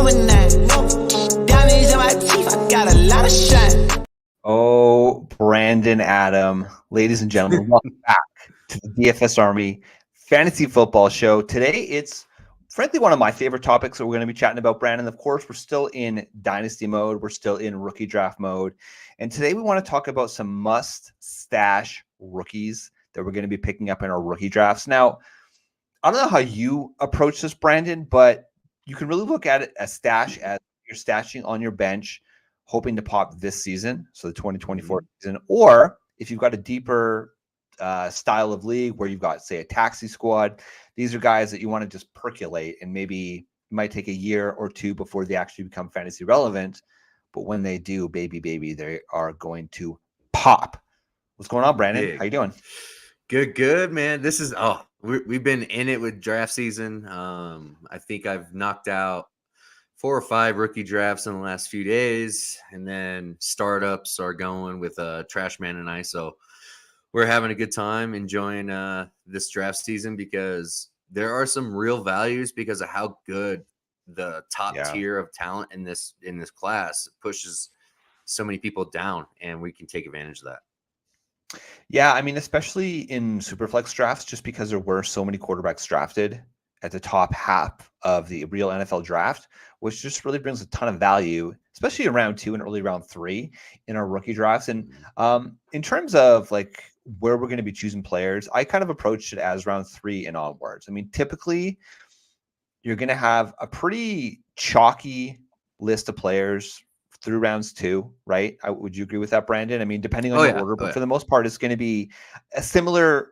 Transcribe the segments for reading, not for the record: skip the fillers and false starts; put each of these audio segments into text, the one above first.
number 9. Diamonds in my teeth, I got a lot of shine. Oh, Brandon Adam, ladies and gentlemen, welcome back to the DFS Army Fantasy Football Show. Today, it's frankly one of my favorite topics that we're going to be chatting about, Brandon. Of course, we're still in Dynasty mode. We're still in rookie draft mode. And today we want to talk about some must-stash rookies that we're going to be picking up in our rookie drafts. Now, I don't know how you approach this, Brandon, but you can really look at it as stash as you're stashing on your bench, hoping to pop this season, so the 2024 season, or if you've got a deeper style of league where you've got, say, a taxi squad, these are guys that you want to just percolate, and maybe it might take a year or two before they actually become fantasy relevant, but when they do, baby, they are going to pop. What's going on, Brandon? Big. How you doing? Good, man. This is we've been in it with draft season. I think I've knocked out 4 or 5 rookie drafts in the last few days, and then startups are going with Trashman and I. So we're having a good time enjoying this draft season because there are some real values because of how good the top tier of talent in this class pushes so many people down, and we can take advantage of that. Yeah, I mean, especially in Superflex drafts, just because there were so many quarterbacks drafted at the top half of the real NFL draft, which just really brings a ton of value, especially in round 2 and early round 3 in our rookie drafts. And in terms of like where we're going to be choosing players, I kind of approached it as round 3 and onwards. I mean, typically you're going to have a pretty chalky list of players through rounds 2, right? Would you agree with that, Brandon? I mean, depending on your order, but for the most part, it's going to be a similar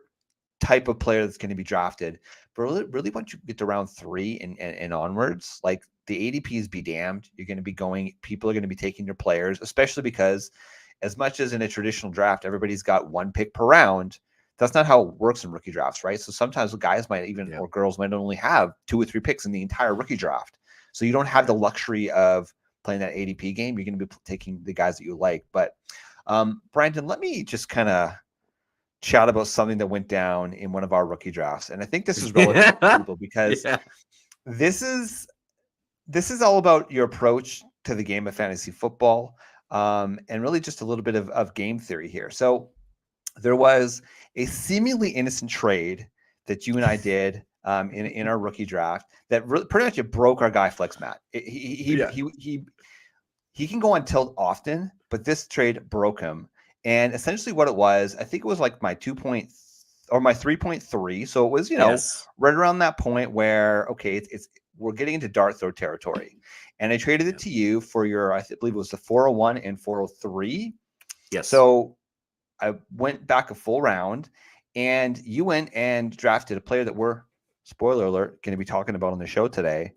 type of player that's going to be drafted. But really once you get to round 3 and onwards, like the ADPs be damned. You're going to be people are going to be taking your players, especially because as much as in a traditional draft, everybody's got 1 pick per round. That's not how it works in rookie drafts, right? So sometimes guys might or girls might only have 2 or 3 picks in the entire rookie draft. So you don't have the luxury of playing that ADP game. You're going to be taking the guys that you like. But Brandon, let me just kind of chat about something that went down in one of our rookie drafts. And I think this is relevant to people because this is all about your approach to the game of fantasy football and really just a little bit of game theory here. So there was a seemingly innocent trade that you and I did in our rookie draft that pretty much it broke our guy Flex Matt. He can go on tilt often, but this trade broke him. And essentially what it was, I think it was like my 3.3. So it was, right around that point where, okay, we're getting into dart throw territory. And I traded it to you for your, I believe it was the 401 and 403. Yes. So I went back a full round and you went and drafted a player that we're, spoiler alert, going to be talking about on the show today,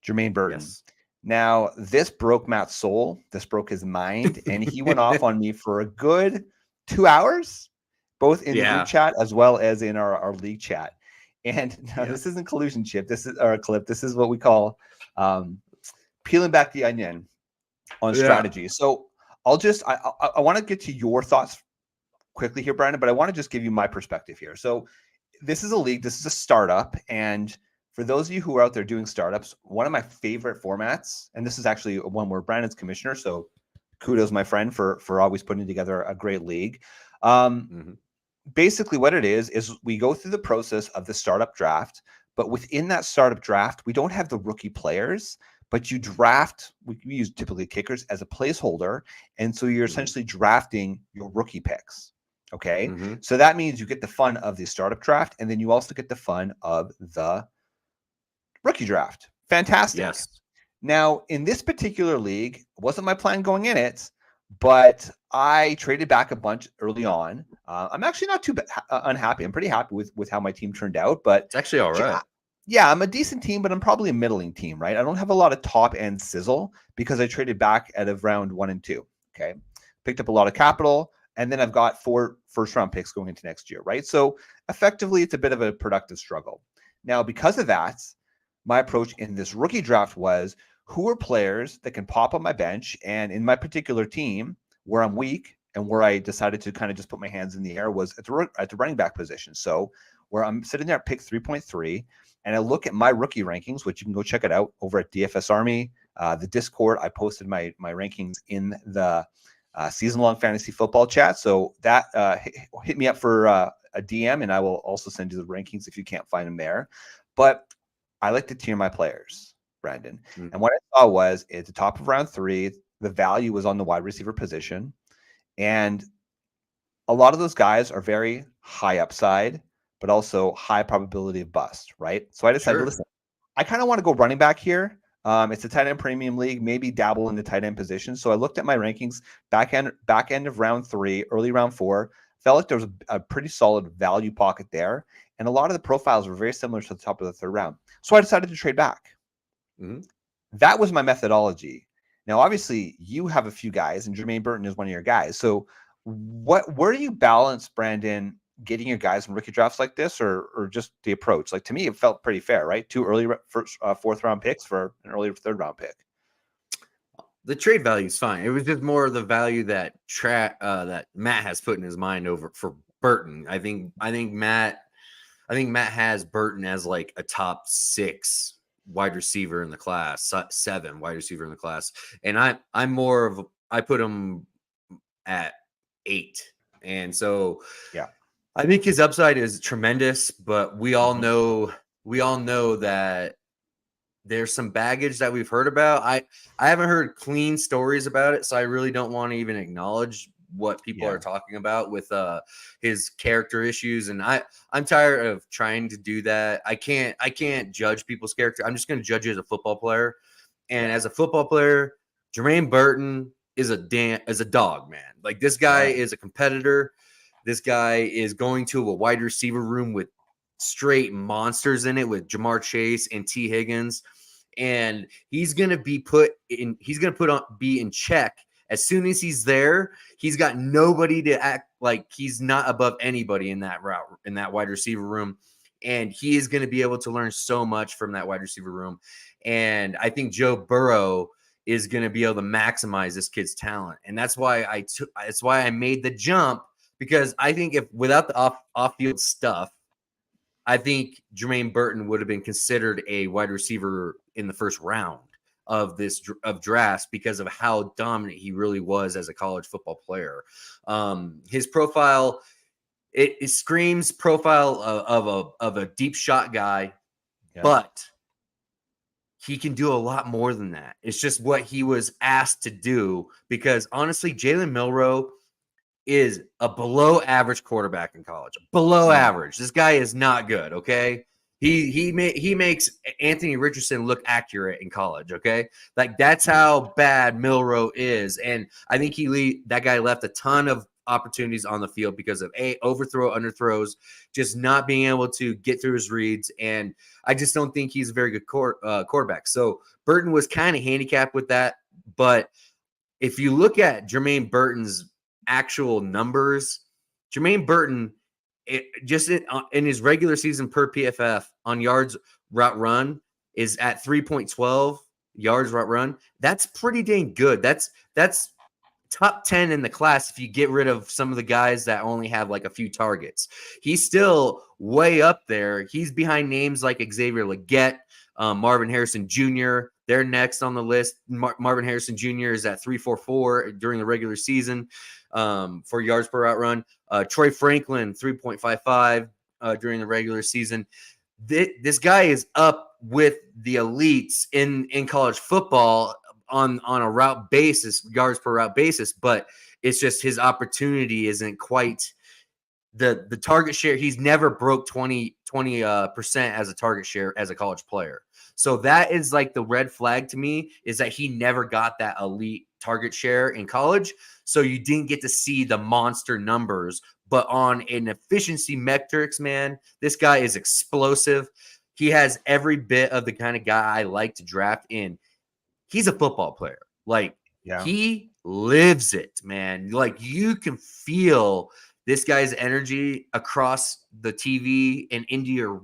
Jermaine Burton. Yes. Now, this broke Matt's soul. This broke his mind. And he went off on me for a good 2 hours, both in the group chat as well as in our league chat. And now this isn't collusion chip. This is our clip. This is what we call peeling back the onion on strategy. So I want to get to your thoughts quickly here, Brandon, but I want to just give you my perspective here. So this is a league. This is a startup. And for those of you who are out there doing startups, one of my favorite formats, and this is actually one where Brandon's commissioner, so kudos, my friend, for always putting together a great league. Basically what it is we go through the process of the startup draft, but within that startup draft, we don't have the rookie players, but you draft, we use typically kickers as a placeholder. And so you're essentially drafting your rookie picks. Okay. So that means you get the fun of the startup draft, and then you also get the fun of the rookie draft. Fantastic. Yes. Now, in this particular league, it wasn't my plan going in it, but I traded back a bunch early on. I'm actually not too unhappy. I'm pretty happy with how my team turned out, but it's actually all right. Yeah, I'm a decent team, but I'm probably a middling team, right? I don't have a lot of top end sizzle because I traded back out of round 1 and 2. Okay. Picked up a lot of capital, and then I've got 4 first round picks going into next year, right? So effectively, it's a bit of a productive struggle. Now, because of that, my approach in this rookie draft was who are players that can pop on my bench, and in my particular team where I'm weak and where I decided to kind of just put my hands in the air was at the running back position. So where I'm sitting there at pick 3.3, and I look at my rookie rankings, which you can go check it out over at DFS Army. the Discord. I posted my rankings in the season-long fantasy football chat. So that hit me up for a DM, and I will also send you the rankings if you can't find them there. But I like to tier my players, Brandon. And what I saw was at the top of round 3, the value was on the wide receiver position. And a lot of those guys are very high upside, but also high probability of bust, right? So I decided, listen, I kind of want to go running back here. It's a tight end premium league, maybe dabble in the tight end position. So I looked at my rankings back end of round 3, early round 4. Felt like there was a pretty solid value pocket there. And a lot of the profiles were very similar to the top of the 3rd round. So I decided to trade back. That was my methodology. Now, obviously, you have a few guys, and Jermaine Burton is one of your guys. So where do you balance, Brandon, getting your guys in rookie drafts like this, or just the approach? Like, to me, it felt pretty fair, right? 2 early first, 4th round picks for an early 3rd round pick. The trade value is fine. It was just more the value that that Matt has put in his mind over for Burton. I think Matt has Burton as like a top 6 wide receiver in the class, 7 wide receiver in the class, and I'm more of I put him at 8, and so yeah. I think his upside is tremendous, but we all know that there's some baggage that we've heard about. I haven't heard clean stories about it, so I really don't want to even acknowledge what people are talking about with his character issues. And I'm tired of trying to do that. I can't judge people's character. I'm just going to judge you as a football player. And as a football player, Jermaine Burton is a dog, man. Like, this guy is a competitor. This guy is going to a wide receiver room with straight monsters in it with Jamar Chase and T. Higgins. And he's going to be be in check. As soon as he's there, he's got nobody to act like he's not above anybody in that wide receiver room. And he is going to be able to learn so much from that wide receiver room. And I think Joe Burrow is going to be able to maximize this kid's talent. And that's why I made the jump, because I think if without the off-field stuff, I think Jermaine Burton would have been considered a wide receiver in the 1st round of drafts because of how dominant he really was as a college football player. His profile, it screams profile of a deep shot guy, but he can do a lot more than that. It's just what he was asked to do, because honestly, Jalen Milroe is a below average quarterback in college. Below average. This guy is not good, okay? He makes Anthony Richardson look accurate in college, okay? Like, that's how bad Milroe is. And I think that guy left a ton of opportunities on the field because of overthrow, underthrows, just not being able to get through his reads. And I just don't think he's a very good quarterback. So Burton was kind of handicapped with that. But if you look at Jermaine Burton's actual numbers, Jermaine Burton, just in his regular season per PFF on yards route run is at 3.12 yards route run. That's pretty dang good. That's top 10 in the class if you get rid of some of the guys that only have like a few targets. He's still way up there. He's behind names like Xavier Legette, Marvin Harrison Jr. They're next on the list. Marvin Harrison Jr. is at 3.44 during the regular season for yards per route run. Troy Franklin, 3.55 during the regular season. This guy is up with the elites in college football on a route basis, yards per route basis, but it's just his opportunity isn't quite the target share. He's never broke 20% as a target share as a college player. So that is like the red flag to me, is that he never got that elite target share in college. So you didn't get to see the monster numbers, but on an efficiency metrics, man, this guy is explosive. He has every bit of the kind of guy I like to draft in. He's a football player. Like, he lives it, man. Like, you can feel this guy's energy across the TV and into your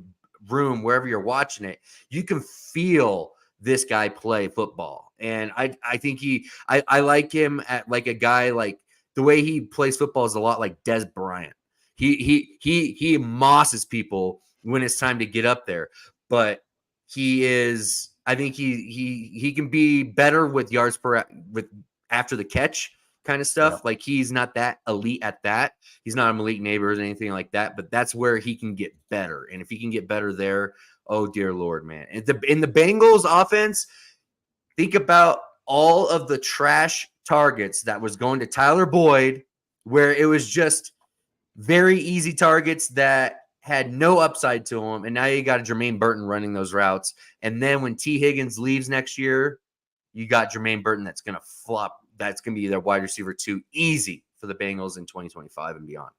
room, wherever you're watching it. You can feel this guy play football. And I think I like him at like a guy, like the way he plays football is a lot like Des Bryant. He mosses people when it's time to get up there, but he is I think he can be better with yards per with after the catch kind of stuff. Yeah. Like he's not that elite at that. He's not a Malik Neighbors or anything like that, but that's where he can get better. And if he can get better there, oh dear Lord, man. In the Bengals offense, think about all of the trash targets that was going to Tyler Boyd, where it was just very easy targets that had no upside to him. And now you got a Jermaine Burton running those routes. And then when T. Higgins leaves next year, you got Jermaine Burton that's going to flop. That's going to be their wide receiver 2 easy for the Bengals in 2025 and beyond.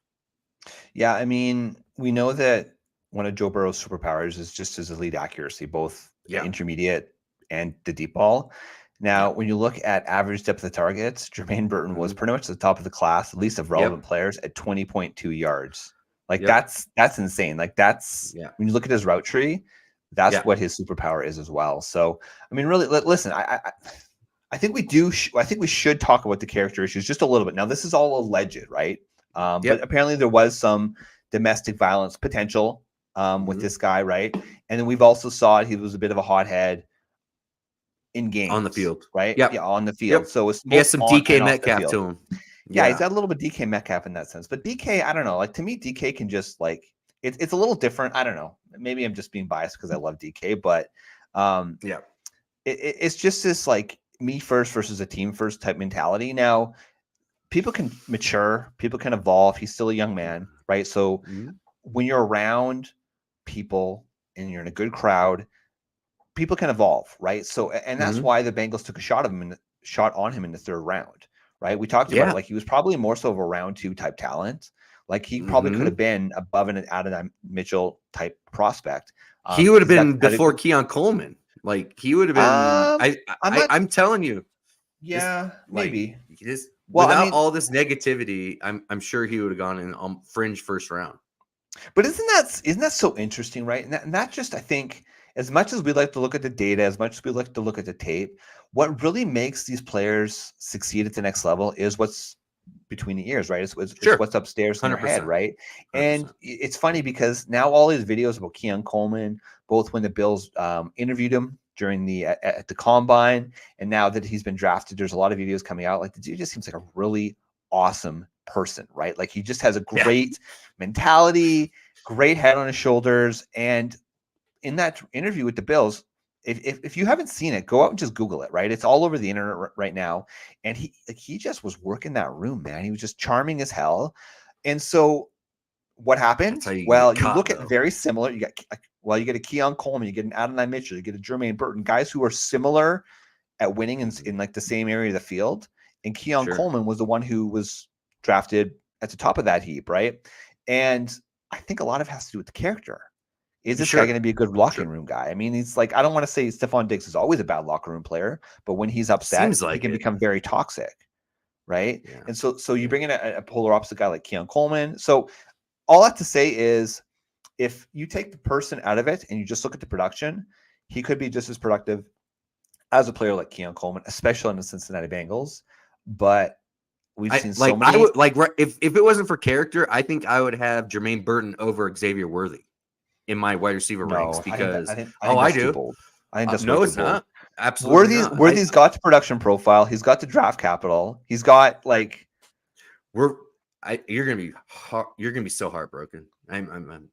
Yeah, I mean, we know that one of Joe Burrow's superpowers is just his elite accuracy, both the intermediate and the deep ball. Now, when you look at average depth of targets, Jermaine Burton was pretty much the top of the class, at least of relevant players, at 20.2 yards. Like that's insane. Like that's when you look at his route tree, that's what his superpower is as well. So, I mean, really, listen, I think we do. I think we should talk about the character issues just a little bit. Now, this is all alleged, right? But apparently there was some domestic violence potential with this guy, right? And then we've also saw it. He was a bit of a hothead in games on the field, right? Yeah, on the field. So it's he has some DK Metcalf to him. Yeah, he's got a little bit of DK Metcalf in that sense. But DK, I don't know. Like to me, DK can just like it's a little different. I don't know. Maybe I'm just being biased because I love DK, but it's just this like me first versus a team first type mentality. Now, people can mature, people can evolve. He's still a young man, right? So when you're around people and you're in a good crowd, people can evolve, right? So, and that's why the Bengals took a shot on him in the 3rd round, right? We talked about it, like he was probably more so of a round 2 type talent. Like he probably could have been above an Adonai Mitchell type prospect. He would have been before Keon Coleman. Like he would have been. I'm telling you. Yeah, maybe. Without all this negativity, I'm sure he would have gone in fringe 1st round. But isn't that so interesting, right? And that just, I think, as much as we like to look at the data, as much as we like to look at the tape, what really makes these players succeed at the next level is what's between the ears, right? It's what's upstairs in their head, right? 100%. And it's funny because now all these videos about Keon Coleman, both when the Bills interviewed him during at the combine, and now that he's been drafted, there's a lot of videos coming out. Like the dude just seems like a really awesome person, right? Like he just has a great mentality, great head on his shoulders. And in that interview with the Bills, if you haven't seen it, go out and just Google it, right? It's all over the internet right now. And he just was working that room, man. He was just charming as hell. And so what happened? Well, you look at very similar. You get a Keon Coleman, you get an Adonai Mitchell, you get a Jermaine Burton, guys who are similar at winning in like the same area of the field. And Keon Coleman was the one who was drafted at the top of that heap, right? And I think a lot of it has to do with the character. Is this guy going to be a good locker room guy? I mean, he's like, I don't want to say Stephon Diggs is always a bad locker room player, but when he's upset, he can become very toxic, right? Yeah. And so you bring in a polar opposite guy like Keon Coleman. So all I have to say is, if you take the person out of it and you just look at the production, he could be just as productive as a player like Keon Coleman, especially in the Cincinnati Bengals. But we've seen so many. I would if it wasn't for character, I think I would have Jermaine Burton over Xavier Worthy in my wide receiver ranks because I do. I think that's no, it's not. Absolutely not. Worthy's got the production profile. He's got the draft capital. He's got like. You're gonna be so heartbroken. I'm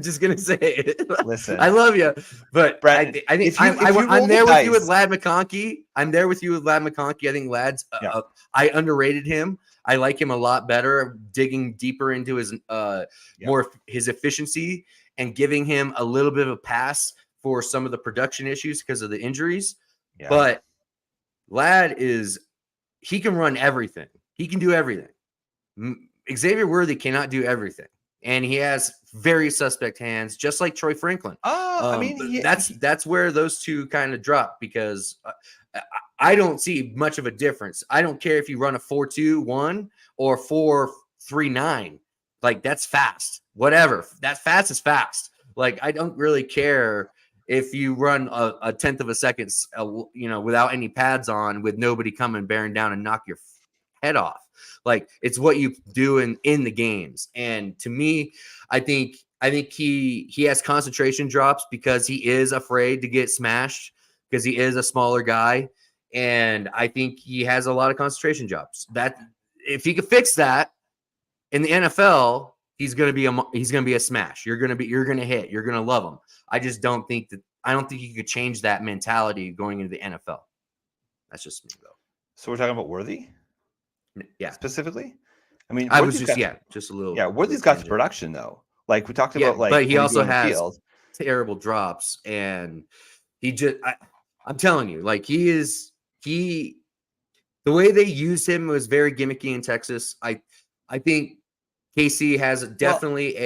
just gonna say it. Listen, I love you, but Brett, I think I'm there with you with Ladd McConkey. I think Ladd's. I underrated him. I like him a lot better. Digging deeper into his his efficiency and giving him a little bit of a pass for some of the production issues because of the injuries. Yeah. But Ladd he can run everything. He can do everything. Xavier Worthy cannot do everything. And he has very suspect hands, just like Troy Franklin. I mean, that's where those two kind of drop because I don't see much of a difference. I don't care if you run a 4.2-1 or 4.3.9. Like that's fast. Whatever. That fast is fast. Like I don't really care if you run a tenth of a second, without any pads on, with nobody coming bearing down and knock your head off. Like it's what you do in the games. And to me, I think I think he has concentration drops because he is afraid to get smashed because he is a smaller guy. And I think he has a lot of concentration drops. That if he could fix that in the NFL, he's gonna be a smash. You're gonna hit. You're gonna love him. I don't think you could change that mentality going into the NFL. That's just me though. So we're talking about Worthy, specifically. I mean, I was just a little. Yeah, Worthy's got the production though. Like we talked about, but he also has terrible drops, and I'm telling you, like the way they used him was very gimmicky in Texas. I think KC has definitely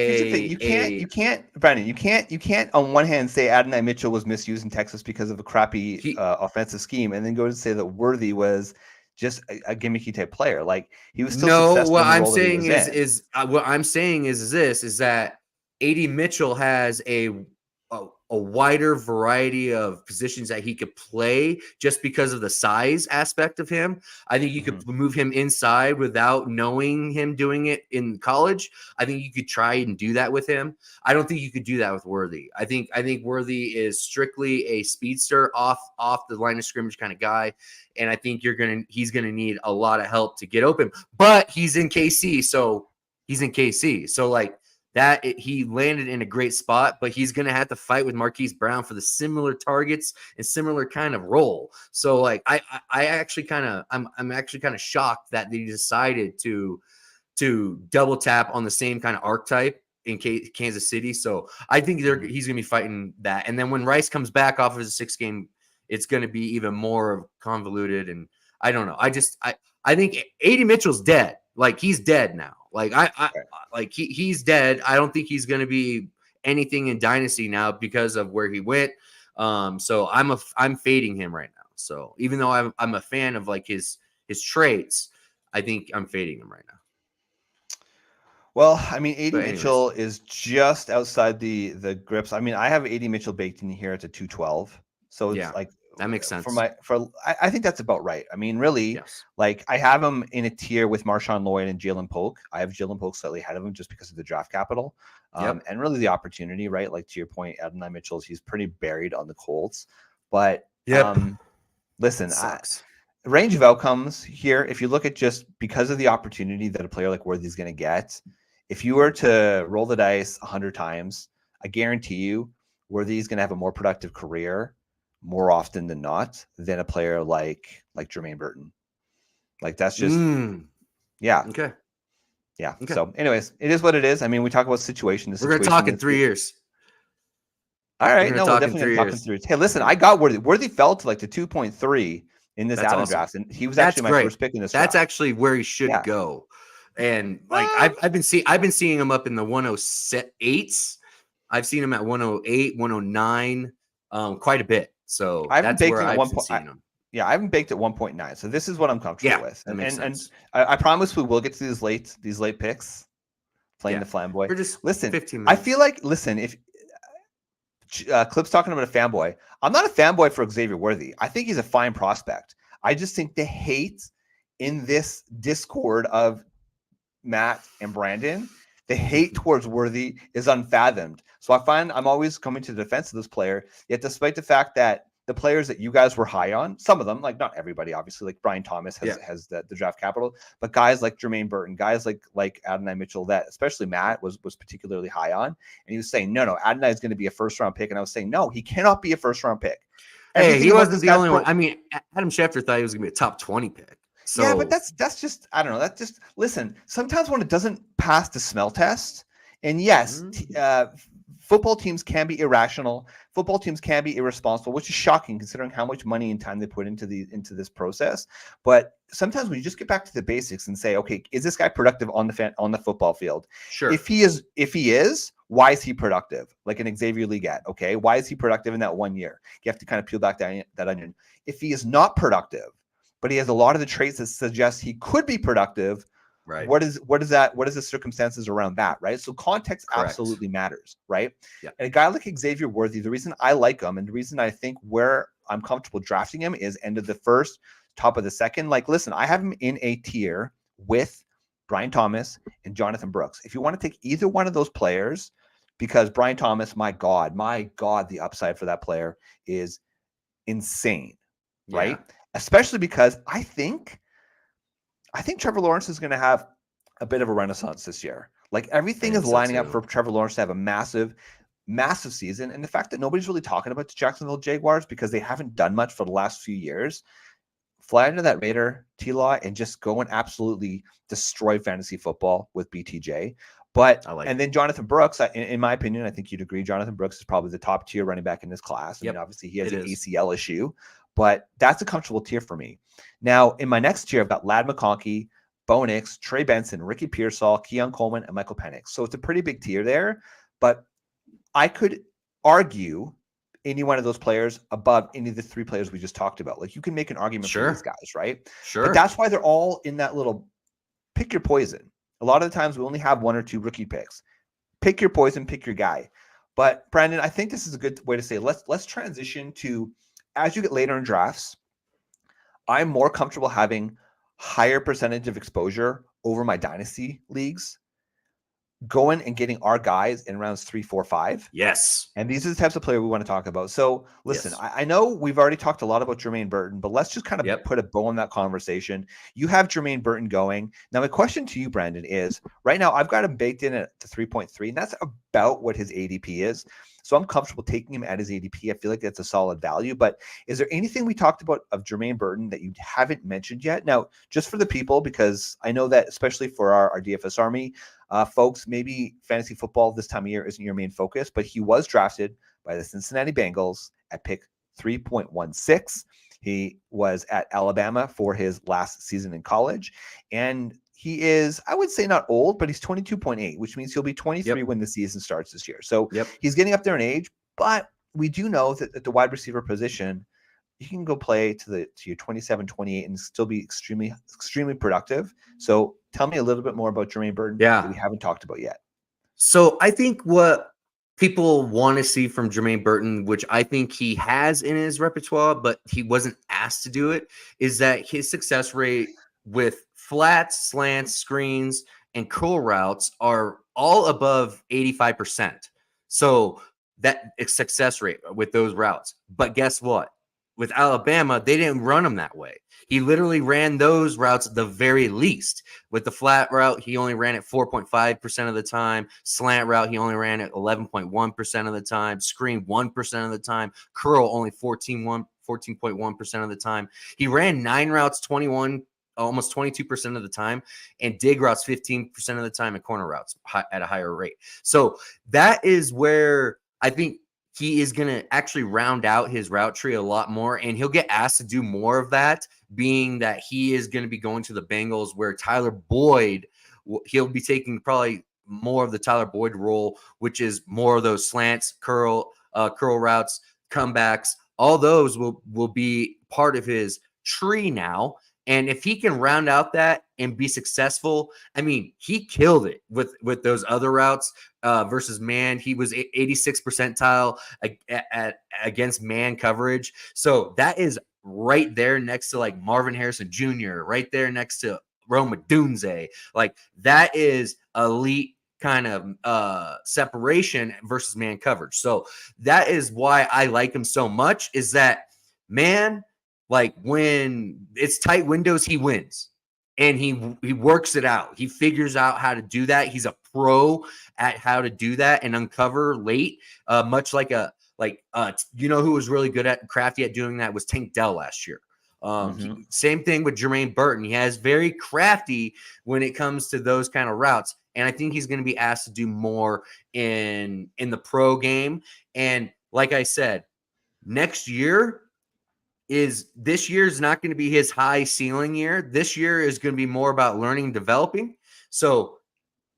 you can't, Brandon. You can't on one hand say Adonai Mitchell was misused in Texas because of a crappy offensive scheme, and then go to say that Worthy was just a gimmicky type player. Like he was still successful. What I'm saying is that AD Mitchell has a wider variety of positions that he could play just because of the size aspect of him. I think you could move him inside without knowing him doing it in college. I think you could try and do that with him. I don't think you could do that with Worthy. I think Worthy is strictly a speedster off the line of scrimmage kind of guy. And I think he's gonna need a lot of help to get open. But he's in KC, so like that he landed in a great spot, but he's going to have to fight with Marquise Brown for the similar targets and similar kind of role. So like, I'm actually kind of shocked that they decided to double tap on the same kind of archetype in Kansas City. So I think he's going to be fighting that. And then when Rice comes back off of his 6-game, it's going to be even more convoluted. And I don't know. I think AD Mitchell's dead. Like he's dead now. Like he's dead. I don't think he's going to be anything in Dynasty now because of where he went. So I'm fading him right now. So even though I'm a fan of like his traits, I think I'm fading him right now. Well, I mean, AD Mitchell is just outside the grips. I mean, I have AD Mitchell baked in here at a 212. So it's like that makes sense. I think that's about right. I mean, really, like I have him in a tier with Marshawn Lloyd and Jalen Polk. I have Jalen Polk slightly ahead of him just because of the draft capital and really the opportunity, right? Like to your point, Adonai Mitchell, he's pretty buried on the Colts. But listen, range of outcomes here, if you look at just because of the opportunity that a player like Worthy's going to get, if you were to roll the dice 100 times, I guarantee you Worthy's going to have a more productive career more often than not than a player like Jermaine Burton. Like that's just Okay. So anyways, it is what it is. I mean, we talk about situation. We're going to talk in 3 years. All right. No, we're definitely talking 3 years. Hey, listen, I got Worthy. Worthy fell to like the 2.3 in this Adam draft, and he was actually my first pick in this draft. That's actually where he should go. And like I've been seeing him up in the 108s. I've seen him at 108, 109, quite a bit. So I haven't that's where I've been seeing him. Yeah, I haven't baked at 1.9. So this is what I'm comfortable with. And I promise we will get to these late picks. Playing the flamboy. We're just listen. 15 minutes. I feel like if Clip's talking about a fanboy, I'm not a fanboy for Xavier Worthy. I think he's a fine prospect. I just think the hate in this discord of Matt and Brandon, the hate towards Worthy is unfathomed. So I find I'm always coming to the defense of this player. Yet despite the fact that the players that you guys were high on, some of them, like not everybody, obviously, like Brian Thomas has the draft capital, but guys like Jermaine Burton, guys like Adonai Mitchell, that especially Matt was particularly high on, and he was saying, no, Adonai is going to be a first round pick, and I was saying, no, he cannot be a first round pick. Hey, he wasn't the only one. I mean, Adam Schefter thought he was going to be a top 20 pick. So yeah, but that's just, I don't know. That's just, listen, sometimes when it doesn't pass the smell test, and yes, football teams can be irrational. Football teams can be irresponsible, which is shocking considering how much money and time they put into this process. But sometimes when you just get back to the basics and say, okay, is this guy productive on the football field? Sure. If he is, why is he productive? Like an Xavier Leggett, okay? Why is he productive in that 1 year? You have to kind of peel back that onion. If he is not productive, but he has a lot of the traits that suggest he could be productive, right? What is the circumstances around that, right? So context absolutely matters, right? Yeah. And a guy like Xavier Worthy, the reason I like him and the reason I think where I'm comfortable drafting him is end of the first, top of the second. Like, listen, I have him in a tier with Brian Thomas and Jonathan Brooks. If you want to take either one of those players, because Brian Thomas, my God, the upside for that player is insane, right? Especially because I think Trevor Lawrence is going to have a bit of a renaissance this year. Like everything is lining up for Trevor Lawrence to have a massive season. And the fact that nobody's really talking about the Jacksonville Jaguars because they haven't done much for the last few years, fly under that radar, T-Law, and just go and absolutely destroy fantasy football with BTJ. But and then Jonathan Brooks, in my opinion, I think you'd agree, Jonathan Brooks is probably the top tier running back in this class. I mean, obviously he has an ACL issue, but that's a comfortable tier for me. Now, in my next tier, I've got Ladd McConkey, Bo Nix, Trey Benson, Ricky Pearsall, Keon Coleman, and Michael Penix. So it's a pretty big tier there, but I could argue any one of those players above any of the three players we just talked about. Like you can make an argument for these guys, right? But that's why they're all in that little pick your poison. A lot of the times we only have one or two rookie picks. Pick your poison, pick your guy. But Brandon, I think this is a good way to say let's transition to as you get later in drafts, I'm more comfortable having higher percentage of exposure over my dynasty leagues, going and getting our guys in rounds 3, 4, 5. Yes. And these are the types of player we want to talk about. So listen, I know we've already talked a lot about Jermaine Burton, but let's just kind of put a bow on that conversation. You have Jermaine Burton going. Now, my question to you, Brandon, is right now I've got him baked in at the 3.3, and that's about what his ADP is. So I'm comfortable taking him at his ADP. I feel like that's a solid value. But is there anything we talked about of Jermaine Burton that you haven't mentioned yet? Now, just for the people, because I know that especially for our DFS Army folks, maybe fantasy football this time of year isn't your main focus, but he was drafted by the Cincinnati Bengals at pick 3.16. He was at Alabama for his last season in college. And he is, I would say not old, but he's 22.8, which means he'll be 23 when the season starts this year. So he's getting up there in age, but we do know that at the wide receiver position, you can go play to your 27, 28 and still be extremely productive. So tell me a little bit more about Jermaine Burton that we haven't talked about yet. So I think what people want to see from Jermaine Burton, which I think he has in his repertoire, but he wasn't asked to do it, is that his success rate with flats, slants, screens, and curl routes are all above 85%. So that success rate with those routes. But guess what? With Alabama, they didn't run them that way. He literally ran those routes the very least. With the flat route, he only ran it 4.5% of the time. Slant route, he only ran it 11.1% of the time. Screen 1% of the time. Curl only 14.1% of the time. He ran 9 routes, almost 22% of the time, and dig routes 15% of the time, and corner routes at a higher rate. So that is where I think he is going to actually round out his route tree a lot more, and he'll get asked to do more of that, being that he is going to be going to the Bengals where Tyler Boyd, he'll be taking probably more of the Tyler Boyd role, which is more of those slants, curl routes, comebacks. All those will be part of his tree now. And if he can round out that and be successful, I mean, he killed it with those other routes versus man. He was 86th percentile against man coverage. So that is right there next to like Marvin Harrison Jr., right there next to Rome Odunze. Like that is elite kind of separation versus man coverage. So that is why I like him so much, is that man, like when it's tight windows, he wins, and he works it out. He figures out how to do that. He's a pro at how to do that and uncover late, much like you know who was really good at crafty at doing that was Tank Dell last year. Same thing with Jermaine Burton. He has very crafty when it comes to those kind of routes, and I think he's going to be asked to do more in the pro game. And like I said, this year is not going to be his high ceiling year. This year is going to be more about learning and developing. So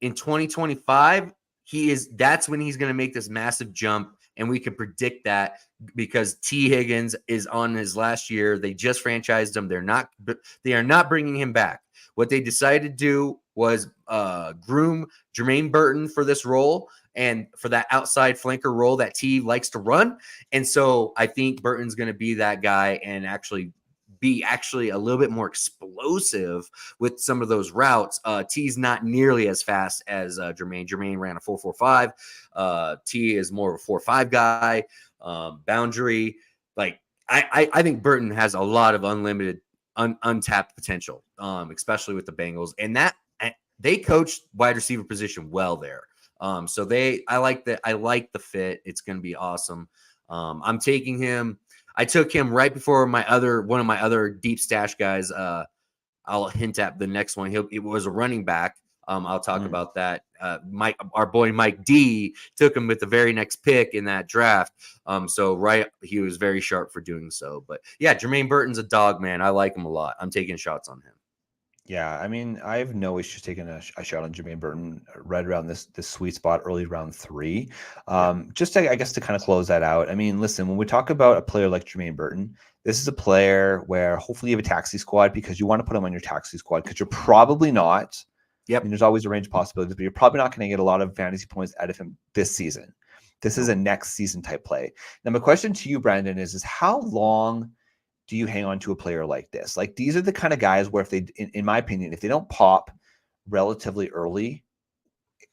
in 2025, that's when he's going to make this massive jump. And we can predict that because T. Higgins is on his last year. They just franchised him. They are not bringing him back. What they decided to do was groom Jermaine Burton for this role and for that outside flanker role that T likes to run. And so I think Burton's going to be that guy and actually be actually a little bit more explosive with some of those routes. T's not nearly as fast as Jermaine. Jermaine ran a 4.45. T is more of a 4.5 guy. Boundary, like I think Burton has a lot of unlimited, untapped potential, especially with the Bengals, and that they coached wide receiver position well there. So I like the fit. It's going to be awesome. I'm taking him. I took him right before one of my other deep stash guys. I'll hint at the next one. It was a running back. I'll talk about that. Our boy Mike D took him with the very next pick in that draft. He was very sharp for doing so. But yeah, Jermaine Burton's a dog, man. I like him a lot. I'm taking shots on him. Yeah, I mean, I have no issues taking a shot on Jermaine Burton right around this sweet spot, early round 3. Just to, I guess, to kind of close that out. I mean, listen, when we talk about a player like Jermaine Burton, this is a player where hopefully you have a taxi squad because you want to put him on your taxi squad because you're probably not. Yep. I mean, there's always a range of possibilities, but you're probably not going to get a lot of fantasy points out of him this season. This is a next season type play. Now, my question to you, Brandon, is how long do you hang on to a player like this? Like, these are the kind of guys where if they, in my opinion, if they don't pop relatively early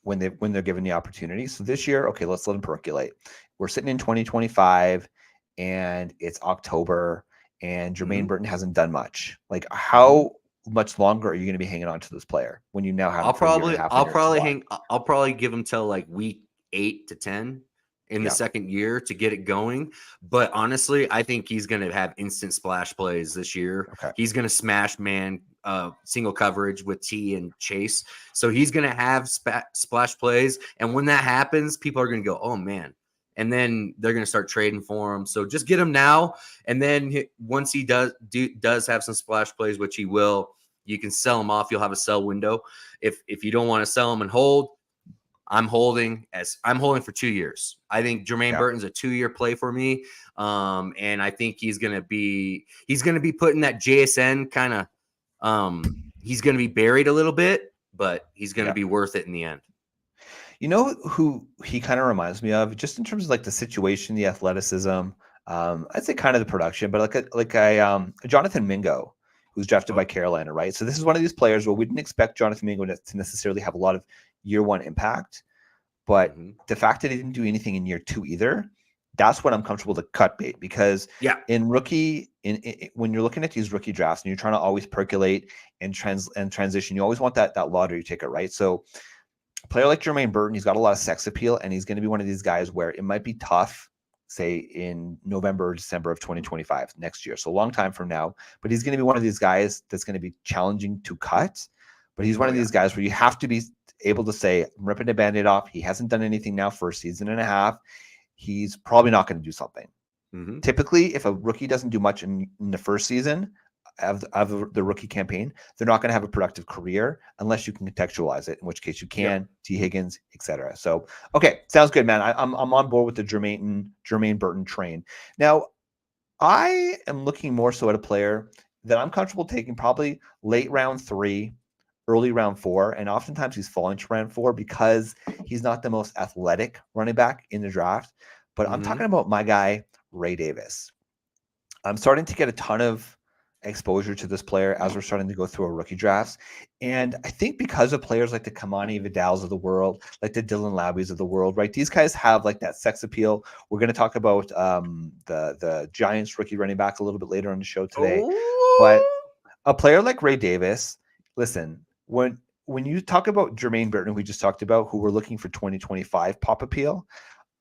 when they're given the opportunity. So this year, okay, let's let them percolate. We're sitting in 2025 and it's October and Jermaine Burton hasn't done much. Like, how much longer are you going to be hanging on to this player when you now have? I'll probably give him till like week 8 to 10 in the second year to get it going. But honestly, I think he's going to have instant splash plays this year. Okay. He's going to smash single coverage with T and Chase. So he's going to have splash plays. And when that happens, people are going to go, oh man. And then they're going to start trading for him. So just get him now. And then once he does have some splash plays, which he will, you can sell him off. You'll have a sell window. If you don't want to sell him and hold, I'm holding for 2 years. I think Jermaine Burton's a 2-year play for me. And I think he's going to be put in that JSN kind of, he's going to be buried a little bit, but he's going to be worth it in the end. You know who he kind of reminds me of, just in terms of like the situation, the athleticism, I'd say kind of the production, but like a Jonathan Mingo, who's drafted by Carolina, right? So this is one of these players where we didn't expect Jonathan Mingo to necessarily have a lot of year 1 impact, but the fact that he didn't do anything in year 2 either, that's what I'm comfortable to cut bait, because in rookie, when you're looking at these rookie drafts and you're trying to always percolate and transition, you always want that lottery ticket, right? So a player like Jermaine Burton, he's got a lot of sex appeal, and he's going to be one of these guys where it might be tough, say in November or December of 2025 next year. So a long time from now, but he's going to be one of these guys that's going to be challenging to cut. But he's one of these guys where you have to be able to say, I'm ripping the Band-Aid off. He hasn't done anything now for a season and a half. He's probably not going to do something. Typically, if a rookie doesn't do much in the first season of the rookie campaign, they're not going to have a productive career unless you can contextualize it, in which case you can, T. Higgins, etc. So, okay, sounds good, man. I'm on board with the Jermaine Burton train. Now, I am looking more so at a player that I'm comfortable taking probably late round 3, early round 4, and oftentimes he's falling to round 4 because he's not the most athletic running back in the draft. But I'm talking about my guy, Ray Davis. I'm starting to get a ton of exposure to this player as we're starting to go through our rookie drafts. And I think because of players like the Kamani Vidals of the world, like the Dylan Labbies of the world, right? These guys have like that sex appeal. We're going to talk about the Giants rookie running back a little bit later on the show today. But a player like Ray Davis, listen, when you talk about Jermaine Burton, who we just talked about, who we're looking for 2025 pop appeal,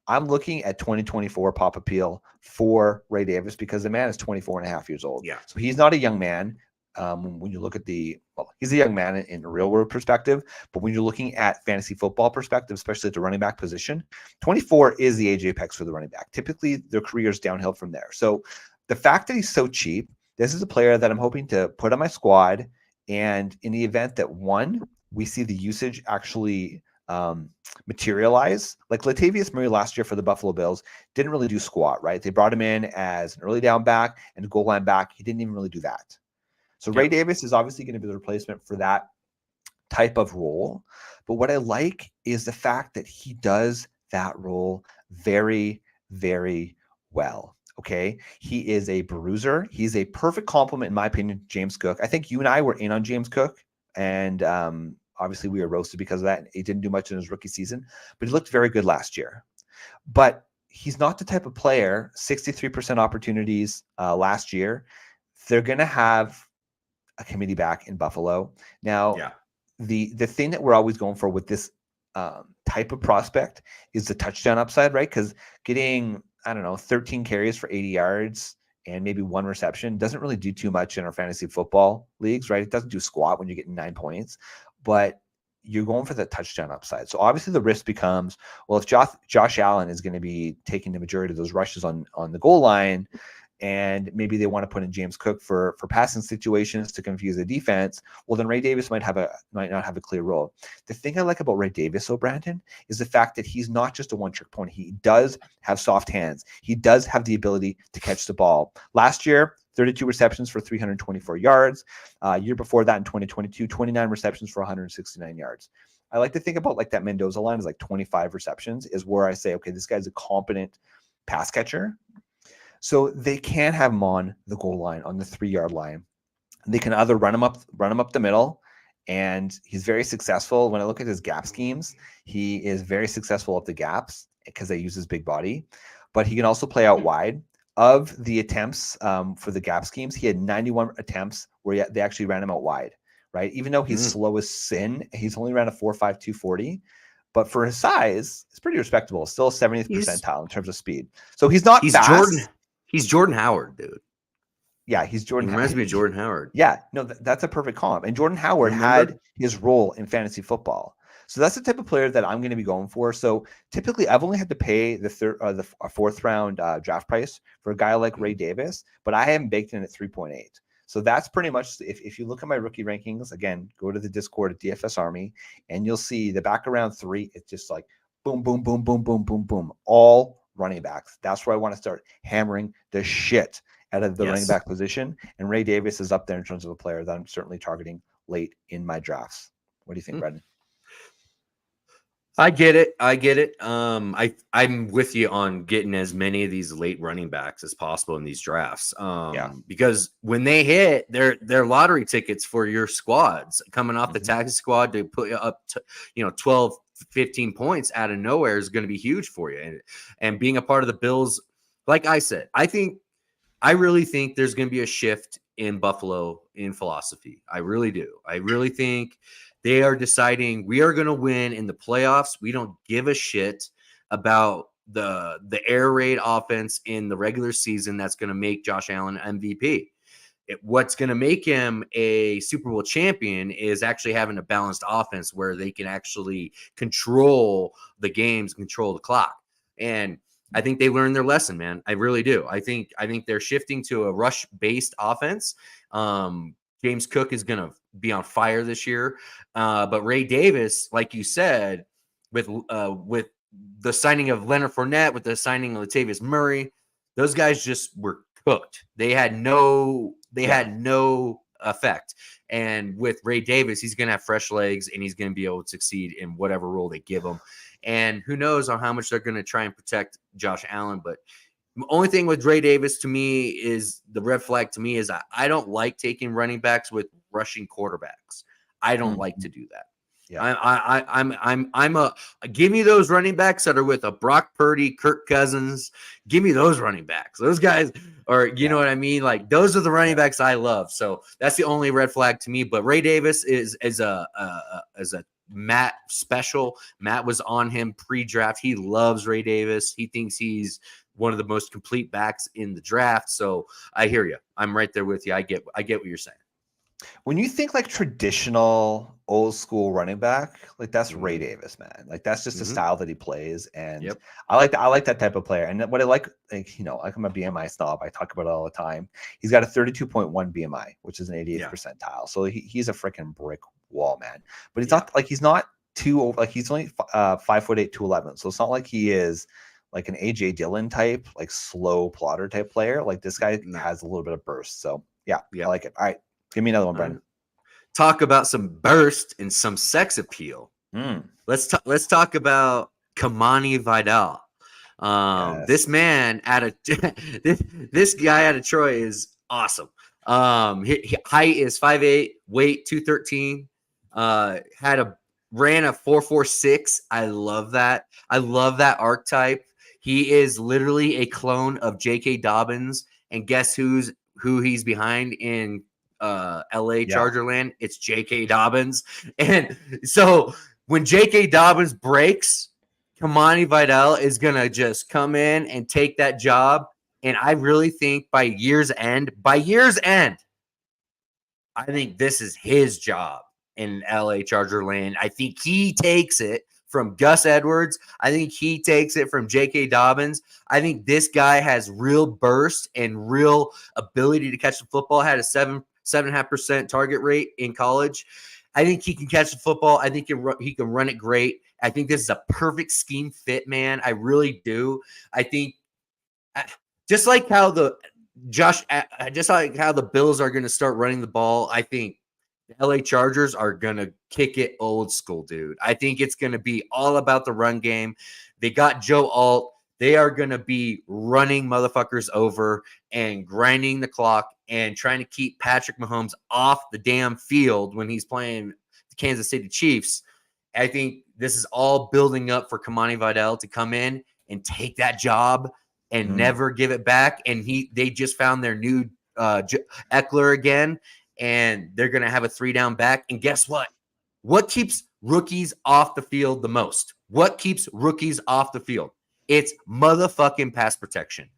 I'm looking at 2024 pop appeal for Ray Davis because the man is 24 and a half years old. Yeah. So he's not a young man. When you look at he's a young man in a real world perspective, but when you're looking at fantasy football perspective, especially at the running back position, 24 is the age apex for the running back. Typically their career is downhill from there. So the fact that he's so cheap, this is a player that I'm hoping to put on my squad. And in the event that we see the usage actually materialize, like Latavius Murray last year for the Buffalo Bills didn't really do squat, right? They brought him in as an early down back and a goal line back. He didn't even really do that. So Ray Davis is obviously going to be the replacement for that type of role. But what I like is the fact that he does that role very, very well. Okay. He is a bruiser. He's a perfect complement, in my opinion, to James Cook. I think you and I were in on James Cook, and obviously we were roasted because of that. He didn't do much in his rookie season, but he looked very good last year. But he's not the type of player, 63% opportunities last year. They're going to have a committee back in Buffalo. Now, the thing that we're always going for with this type of prospect is the touchdown upside, right? Because getting, 13 carries for 80 yards and maybe one reception doesn't really do too much in our fantasy football leagues, right? It doesn't do squat when you're getting 9 points, but you're going for the touchdown upside. So obviously the risk becomes, well, if Josh Allen is going to be taking the majority of those rushes on the goal line, and maybe they want to put in James Cook for passing situations to confuse the defense, well, then Ray Davis might not have a clear role. The thing I like about Ray Davis, Brandon, is the fact that he's not just a one-trick pony. He does have soft hands. He does have the ability to catch the ball. Last year, 32 receptions for 324 yards. Year before that in 2022, 29 receptions for 169 yards. I like to think about like that Mendoza line is like 25 receptions is where I say, okay, this guy's a competent pass catcher. So they can have him on the goal line, on the 3-yard line. They can either run him up the middle, and he's very successful. When I look at his gap schemes, he is very successful at the gaps because they use his big body. But he can also play out wide. Of the attempts for the gap schemes, he had 91 attempts where they actually ran him out wide, right? Even though he's slow as sin, he's only ran a 4.5 240. But for his size, it's pretty respectable. Still 70th percentile in terms of speed. So he's not fast. He's Jordan Howard, dude. Yeah, he's Jordan. He reminds me of Jordan Howard. Yeah, no, that's a perfect comp. And Jordan Howard had his role in fantasy football. So that's the type of player that I'm going to be going for. So typically, I've only had to pay the fourth round draft price for a guy like Ray Davis, but I haven't baked in at 3.8. So that's pretty much, if you look at my rookie rankings, again, go to the Discord at DFS Army, and you'll see the back around 3. It's just like boom, boom, boom, boom, boom, boom, boom, all running backs. That's where I want to start hammering the shit out of the running back position. And Ray Davis is up there in terms of a player that I'm certainly targeting late in my drafts. What do you think, Brendan? I get it. I'm with you on getting as many of these late running backs as possible in these drafts. Because when they hit, they're lottery tickets for your squads coming off the taxi squad to put you up to 12, 15 points out of nowhere is going to be huge for you. And being a part of the Bills, like I said, I really think there's going to be a shift in Buffalo in philosophy. I really do. I really think they are deciding we are going to win in the playoffs. We don't give a shit about the air raid offense in the regular season that's going to make Josh Allen MVP. What's going to make him a Super Bowl champion is actually having a balanced offense where they can actually control the games, control the clock. And I think they learned their lesson, man. I really do. I think they're shifting to a rush-based offense. James Cook is going to be on fire this year. But Ray Davis, like you said, with the signing of Leonard Fournette, with the signing of Latavius Murray, those guys just were cooked. They had no effect. And with Ray Davis, he's going to have fresh legs, and he's going to be able to succeed in whatever role they give him. And who knows on how much they're going to try and protect Josh Allen. But the only thing with Ray Davis to me is the red flag to me is I don't like taking running backs with rushing quarterbacks. I don't like to do that. Yeah. I'm give me those running backs that are with a Brock Purdy, Kirk Cousins. Give me those running backs. Those guys are, you know what I mean? Like those are the running backs I love. So that's the only red flag to me. But Ray Davis is a Matt special. Matt was on him pre-draft. He loves Ray Davis. He thinks he's one of the most complete backs in the draft. So I hear you. I'm right there with you. I get what you're saying. When you think like traditional old school running back, like that's Ray Davis, man. Like that's just the style that he plays. And I like that type of player. And what I like I'm a BMI snob. I talk about it all the time. He's got a 32.1 BMI, which is an 88th percentile. So he's a freaking brick wall, man. But he's not too old. Like he's only 5'8", 211. So it's not like he is like an AJ Dillon type, like slow plotter type player. Like this guy has a little bit of burst. So I like it. All right. Give me another one, Brendan. Talk about some burst and some sex appeal. Let's talk about Kamani Vidal. This man this guy out of Troy is awesome. Height is 5'8", weight 213. Ran a 4.46. I love that. I love that archetype. He is literally a clone of J.K. Dobbins, and guess who he's behind in LA Charger land? It's J.K. Dobbins. And so when J.K. Dobbins breaks, Kamani Vidal is going to just come in and take that job. And I really think by year's end, I think this is his job in LA Charger land. I think he takes it from Gus Edwards. I think he takes it from J.K. Dobbins. I think this guy has real burst and real ability to catch the football. Had a 7.5% target rate in college. I think he can catch the football. I think he can run it great. I think this is a perfect scheme fit, man. I really do. I think just like how the Bills are going to start running the ball, I think the LA Chargers are going to kick it old school, dude. I think it's going to be all about the run game. They got Joe Alt. They are going to be running motherfuckers over and grinding the clock and trying to keep Patrick Mahomes off the damn field when he's playing the Kansas City Chiefs. I think this is all building up for Kamani Vidal to come in and take that job and never give it back. And they just found their new Eckler again, and they're going to have a 3-down back. And guess what? What keeps rookies off the field the most? What keeps rookies off the field? It's motherfucking pass protection.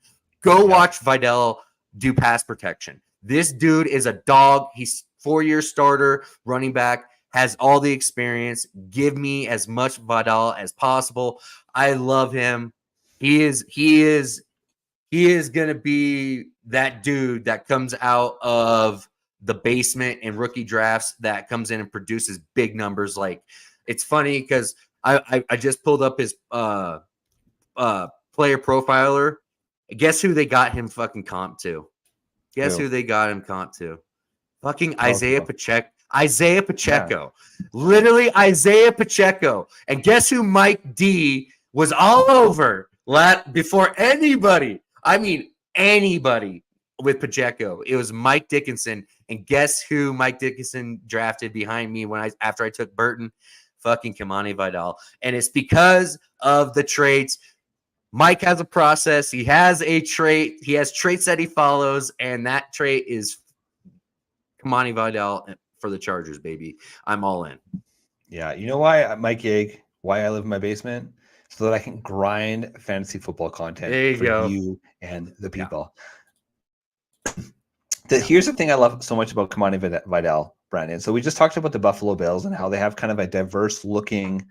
Go watch Vidal do pass protection. This dude is a dog. He's 4-year starter, running back, has all the experience. Give me as much Vidal as possible. I love him. He is going to be that dude that comes out of the basement in rookie drafts that comes in and produces big numbers. Like, it's funny because I just pulled up his player profiler. Guess who they got him fucking comp to? Guess who they got him comp to? Fucking Isaiah Pacheco. Isaiah Pacheco. Yeah. Literally Isaiah Pacheco. And guess who Mike D was all over before anybody? I mean, anybody with Pacheco. It was Mike Dickinson. And guess who Mike Dickinson drafted behind me after I took Burton? Fucking Kamani Vidal. And it's because of the traits. Mike has a process. He has a trait. He has traits that he follows, and that trait is Kamani Vidal for the Chargers, baby. I'm all in. Yeah, you know why, Mike Yeg, why I live in my basement? So that I can grind fantasy football content for you and the people. Here's the thing I love so much about Kamani Vidal, Brandon. So we just talked about the Buffalo Bills and how they have kind of a diverse-looking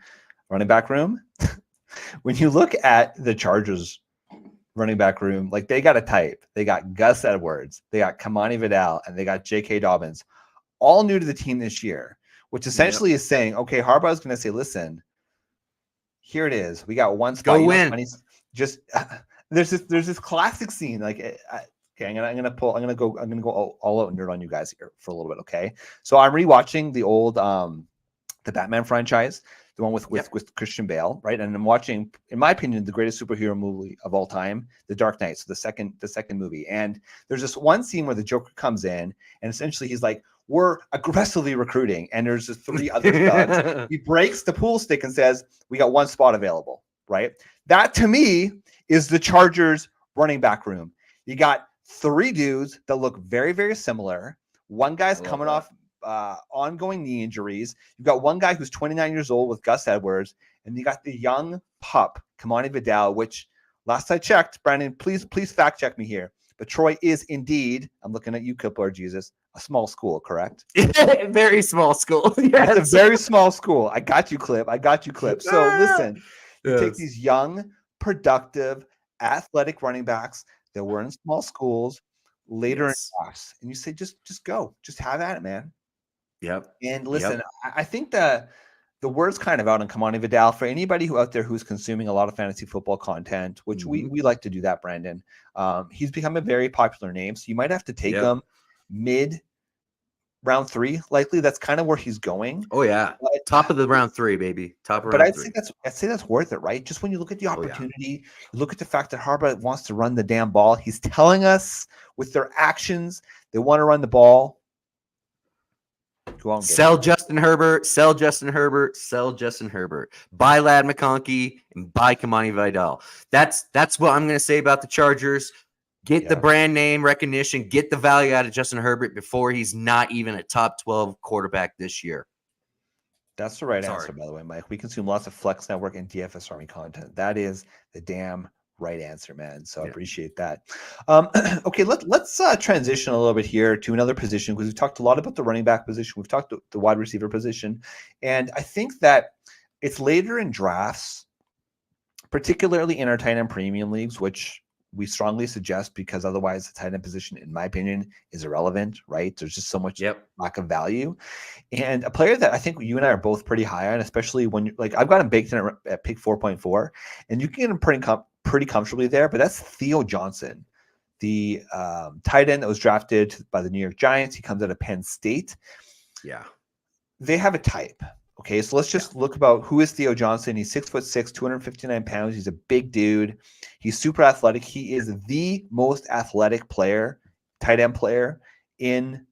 running back room. When you look at the Chargers running back room, like, they got a type. They got Gus Edwards, they got Kamani Vidal, and they got J.K. Dobbins, all new to the team this year, which essentially is saying, okay, Harbaugh is going to say, listen, here it is. We got one spot. Go win. Just there's this classic scene. Like, okay, I'm gonna go all out and nerd on you guys here for a little bit. Okay, so I'm rewatching the old the Batman franchise. The one with Christian Bale, right? And I'm watching, in my opinion, the greatest superhero movie of all time, The Dark Knight, so the second movie. And there's this one scene where the Joker comes in, and essentially he's like, we're aggressively recruiting. And there's just 3 other thugs. He breaks the pool stick and says, we got one spot available, right? That, to me, is the Chargers running back room. You got 3 dudes that look very, very similar. One guy's coming off ongoing knee injuries. You've got one guy who's 29 years old with Gus Edwards, and you got the young pup Kamani Vidal, which last I checked, Brandon, please fact check me here, but Troy is indeed, I'm looking at you, Kipler Jesus, a small school, correct? Very small school. Yes. It's a very small school. I got you, Clip. So listen, you take these young, productive, athletic running backs that were in small schools later in class, and you say, just go, just have at it, man. Yep. And listen, I think the word's kind of out on Kamani Vidal for anybody out there who's consuming a lot of fantasy football content, which we like to do that, Brandon. He's become a very popular name, so you might have to take him mid round 3, likely. That's kind of where he's going. Oh yeah, But, top of the round 3, baby. Top of but round I'd 3. say that's worth it, right? Just when you look at the yeah. opportunity, you look at the fact that Harbaugh wants to run the damn ball. He's telling us with their actions they want to run the ball. Go on, Sell Justin Herbert. Sell Justin Herbert. Sell Justin Herbert. Buy Lad McConkey and buy Kamani Vidal. That's what I'm going to say about the Chargers. Get the brand name recognition. Get the value out of Justin Herbert before he's not even a top 12 quarterback this year. That's the right answer, by the way, Mike. We consume lots of Flex Network and DFS Army content. That is the damn right answer, man. So I appreciate that. Okay, let's transition a little bit here to another position, because we've talked a lot about the running back position. We've talked the wide receiver position. And I think that it's later in drafts, particularly in our tight end premium leagues, which we strongly suggest, because otherwise the tight end position, in my opinion, is irrelevant, right? There's just so much lack of value. And a player that I think you and I are both pretty high on, especially when you're like, I've got him baked in at pick 4.4, and you can get him pretty comfortably there, but that's Theo Johnson, the tight end that was drafted by the New York Giants. He comes out of Penn State. Yeah. They have a type. Okay, so let's just look about who is Theo Johnson. He's 6'6", 259 pounds. He's a big dude. He's super athletic. He is the most athletic player, tight end player in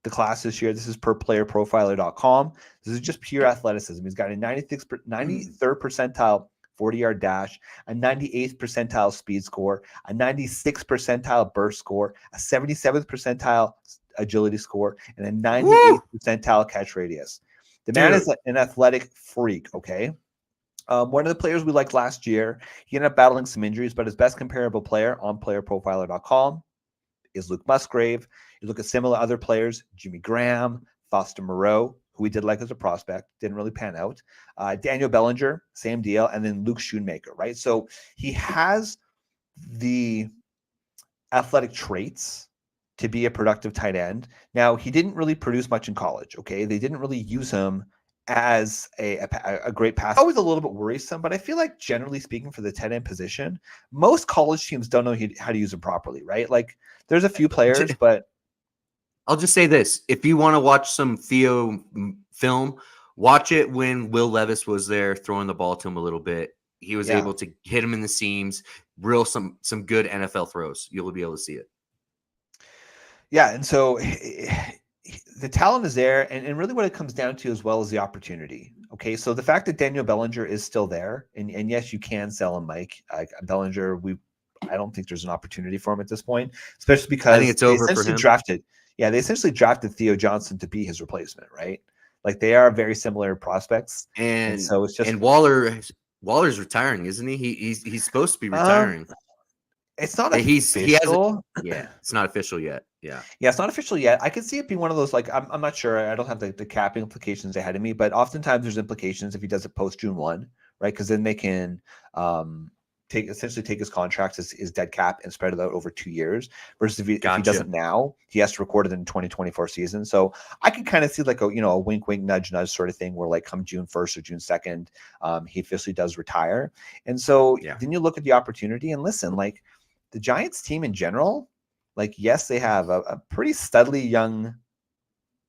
the class this year. This is per playerprofiler.com. This is just pure athleticism. He's got a 93rd percentile 40-yard dash, a 98th percentile speed score, a 96th percentile burst score, a 77th percentile agility score, and a 98th percentile catch radius. The man is an athletic freak, okay? One of the players we liked last year, he ended up battling some injuries, but his best comparable player on playerprofiler.com is Luke Musgrave. You look at similar other players, Jimmy Graham, Foster Moreau, who we did like as a prospect, didn't really pan out. Daniel Bellinger, same deal, and then Luke Schoonmaker, right? So he has the athletic traits to be a productive tight end. Now, he didn't really produce much in college, okay? They didn't really use him as a great pass. Always a little bit worrisome, but I feel like generally speaking for the tight end position, most college teams don't know how to use him properly, right? Like there's a few players, but I'll just say this. If you want to watch some Theo film, watch it when Will Levis was there throwing the ball to him a little bit. He was able to hit him in the seams, some good NFL throws. You'll be able to see it. Yeah, and so the talent is there, and really what it comes down to as well is the opportunity. Okay, so the fact that Daniel Bellinger is still there, and yes, you can sell him, Mike. Bellinger, I don't think there's an opportunity for him at this point, especially because I think it's over for him. They essentially drafted Theo Johnson to be his replacement, right? Like they are very similar prospects, and so it's just Waller's retiring, isn't he? He's supposed to be retiring. It's not official. It's not official yet. Yeah, it's not official yet. I could see it being one of those, like, I'm not sure. I don't have the cap implications ahead of me, but oftentimes there's implications if he does it post June 1, right? Because then they can essentially take his contract, his dead cap, and spread it out over 2 years. Versus if he does it now, he has to record it in the 2024 season. So I can kind of see like a wink, wink, nudge, nudge sort of thing where like come June 1st or June 2nd, he officially does retire. And so then you look at the opportunity and listen, like the Giants team in general, like, yes, they have a pretty studly young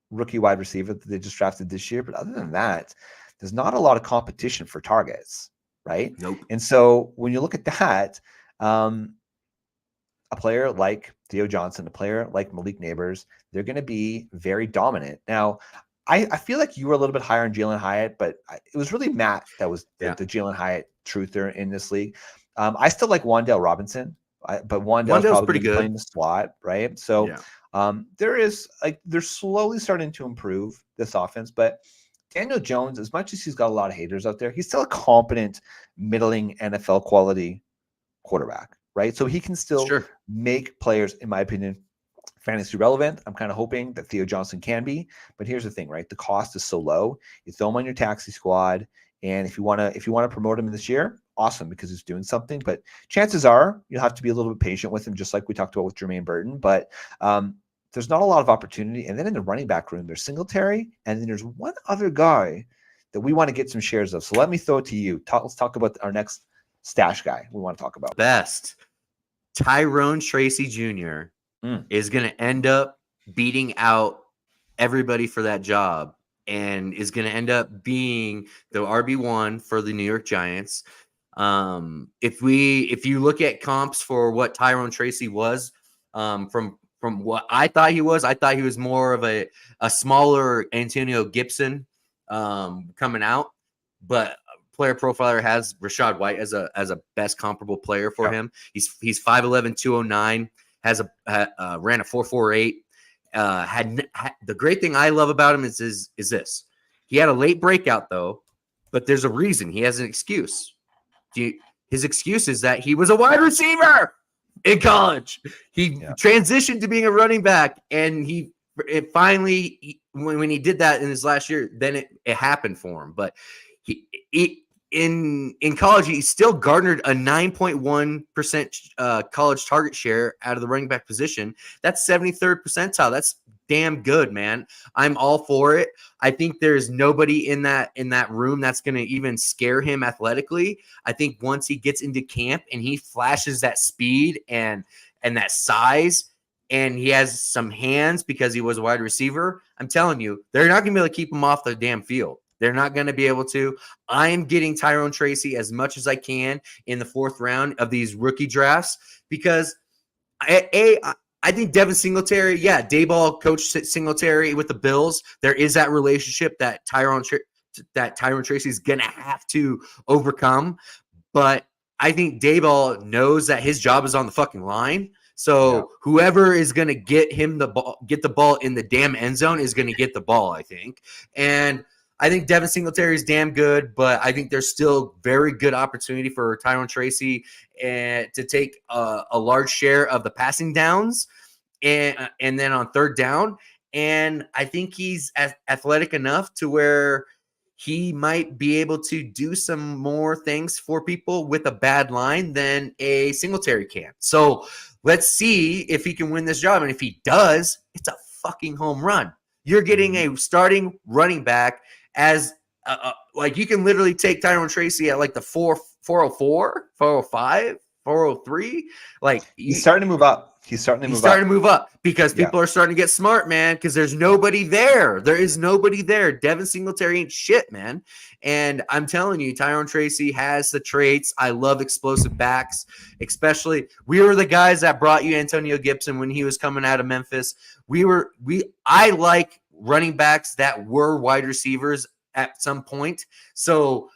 rookie wide receiver that they just drafted this year. But other than that, there's not a lot of competition for targets, right? Nope. And so when you look at that, a player like Theo Johnson, a player like Malik Neighbors, they're going to be very dominant. Now, I feel like you were a little bit higher on Jalen Hyatt, but it was really Matt that was the Jalen Hyatt truther in this league. I still like Wan'Dale Robinson. But Wan'Dale's probably pretty good playing the slot, right? So they're slowly starting to improve this offense. But Daniel Jones, as much as he's got a lot of haters out there, he's still a competent, middling NFL quality quarterback, right? So he can still make players, in my opinion, fantasy relevant. I'm kind of hoping that Theo Johnson can be. But here's the thing, right? The cost is so low. You throw him on your taxi squad, and if you want to promote him this year, awesome, because he's doing something. But chances are you'll have to be a little bit patient with him, just like we talked about with Jermaine Burton. But there's not a lot of opportunity. And then in the running back room, there's Singletary, and then there's one other guy that we want to get some shares of. So let me throw it to you. Let's talk about our next stash guy we want to talk about. Best. Tyrone Tracy Jr. is going to end up beating out everybody for that job and is going to end up being the RB1 for the New York Giants. If you look at comps for what Tyrone Tracy was, from what I thought he was more of a smaller Antonio Gibson coming out, but Player Profiler has Rachaad White as a best comparable player for him. He's 5'11", 209, has ran a 4.48. The great thing I love about him is this. He had a late breakout though, but there's a reason. He has an excuse. His excuse is that he was a wide receiver in college. He transitioned to being a running back, and it finally, when he did that in his last year, then it happened for him. But in college, he still garnered a 9.1% college target share out of the running back position. That's 73rd percentile. That's damn good, man. I'm all for it. I think there's nobody in that room that's going to even scare him athletically. I think once he gets into camp and he flashes that speed and that size, and he has some hands because he was a wide receiver, I'm telling you, they're not going to be able to keep him off the damn field. They're not going to be able to. I am getting Tyrone Tracy as much as I can in the 4th round of these rookie drafts because I think Devin Singletary, Dayball coached Singletary with the Bills. There is that relationship that Tyrone Tracy is going to have to overcome. But I think Dayball knows that his job is on the fucking line. So whoever is going to get the ball in the damn end zone is going to get the ball, I think. And I think Devin Singletary is damn good, but I think there's still very good opportunity for Tyrone Tracy to take a large share of the passing downs and then on 3rd down. And I think he's athletic enough to where he might be able to do some more things for people with a bad line than a Singletary can. So let's see if he can win this job. And if he does, it's a fucking home run. You're getting a starting running back as like you can literally take Tyrone Tracy at like the 404, 405, 403. Like he's starting to move up. He's starting to move up because people are starting to get smart, man, because there's nobody there. There is nobody there. Devin Singletary ain't shit, man. And I'm telling you, Tyrone Tracy has the traits. I love explosive backs, especially we were the guys that brought you Antonio Gibson when he was coming out of Memphis. I like running backs that were wide receivers at some point. So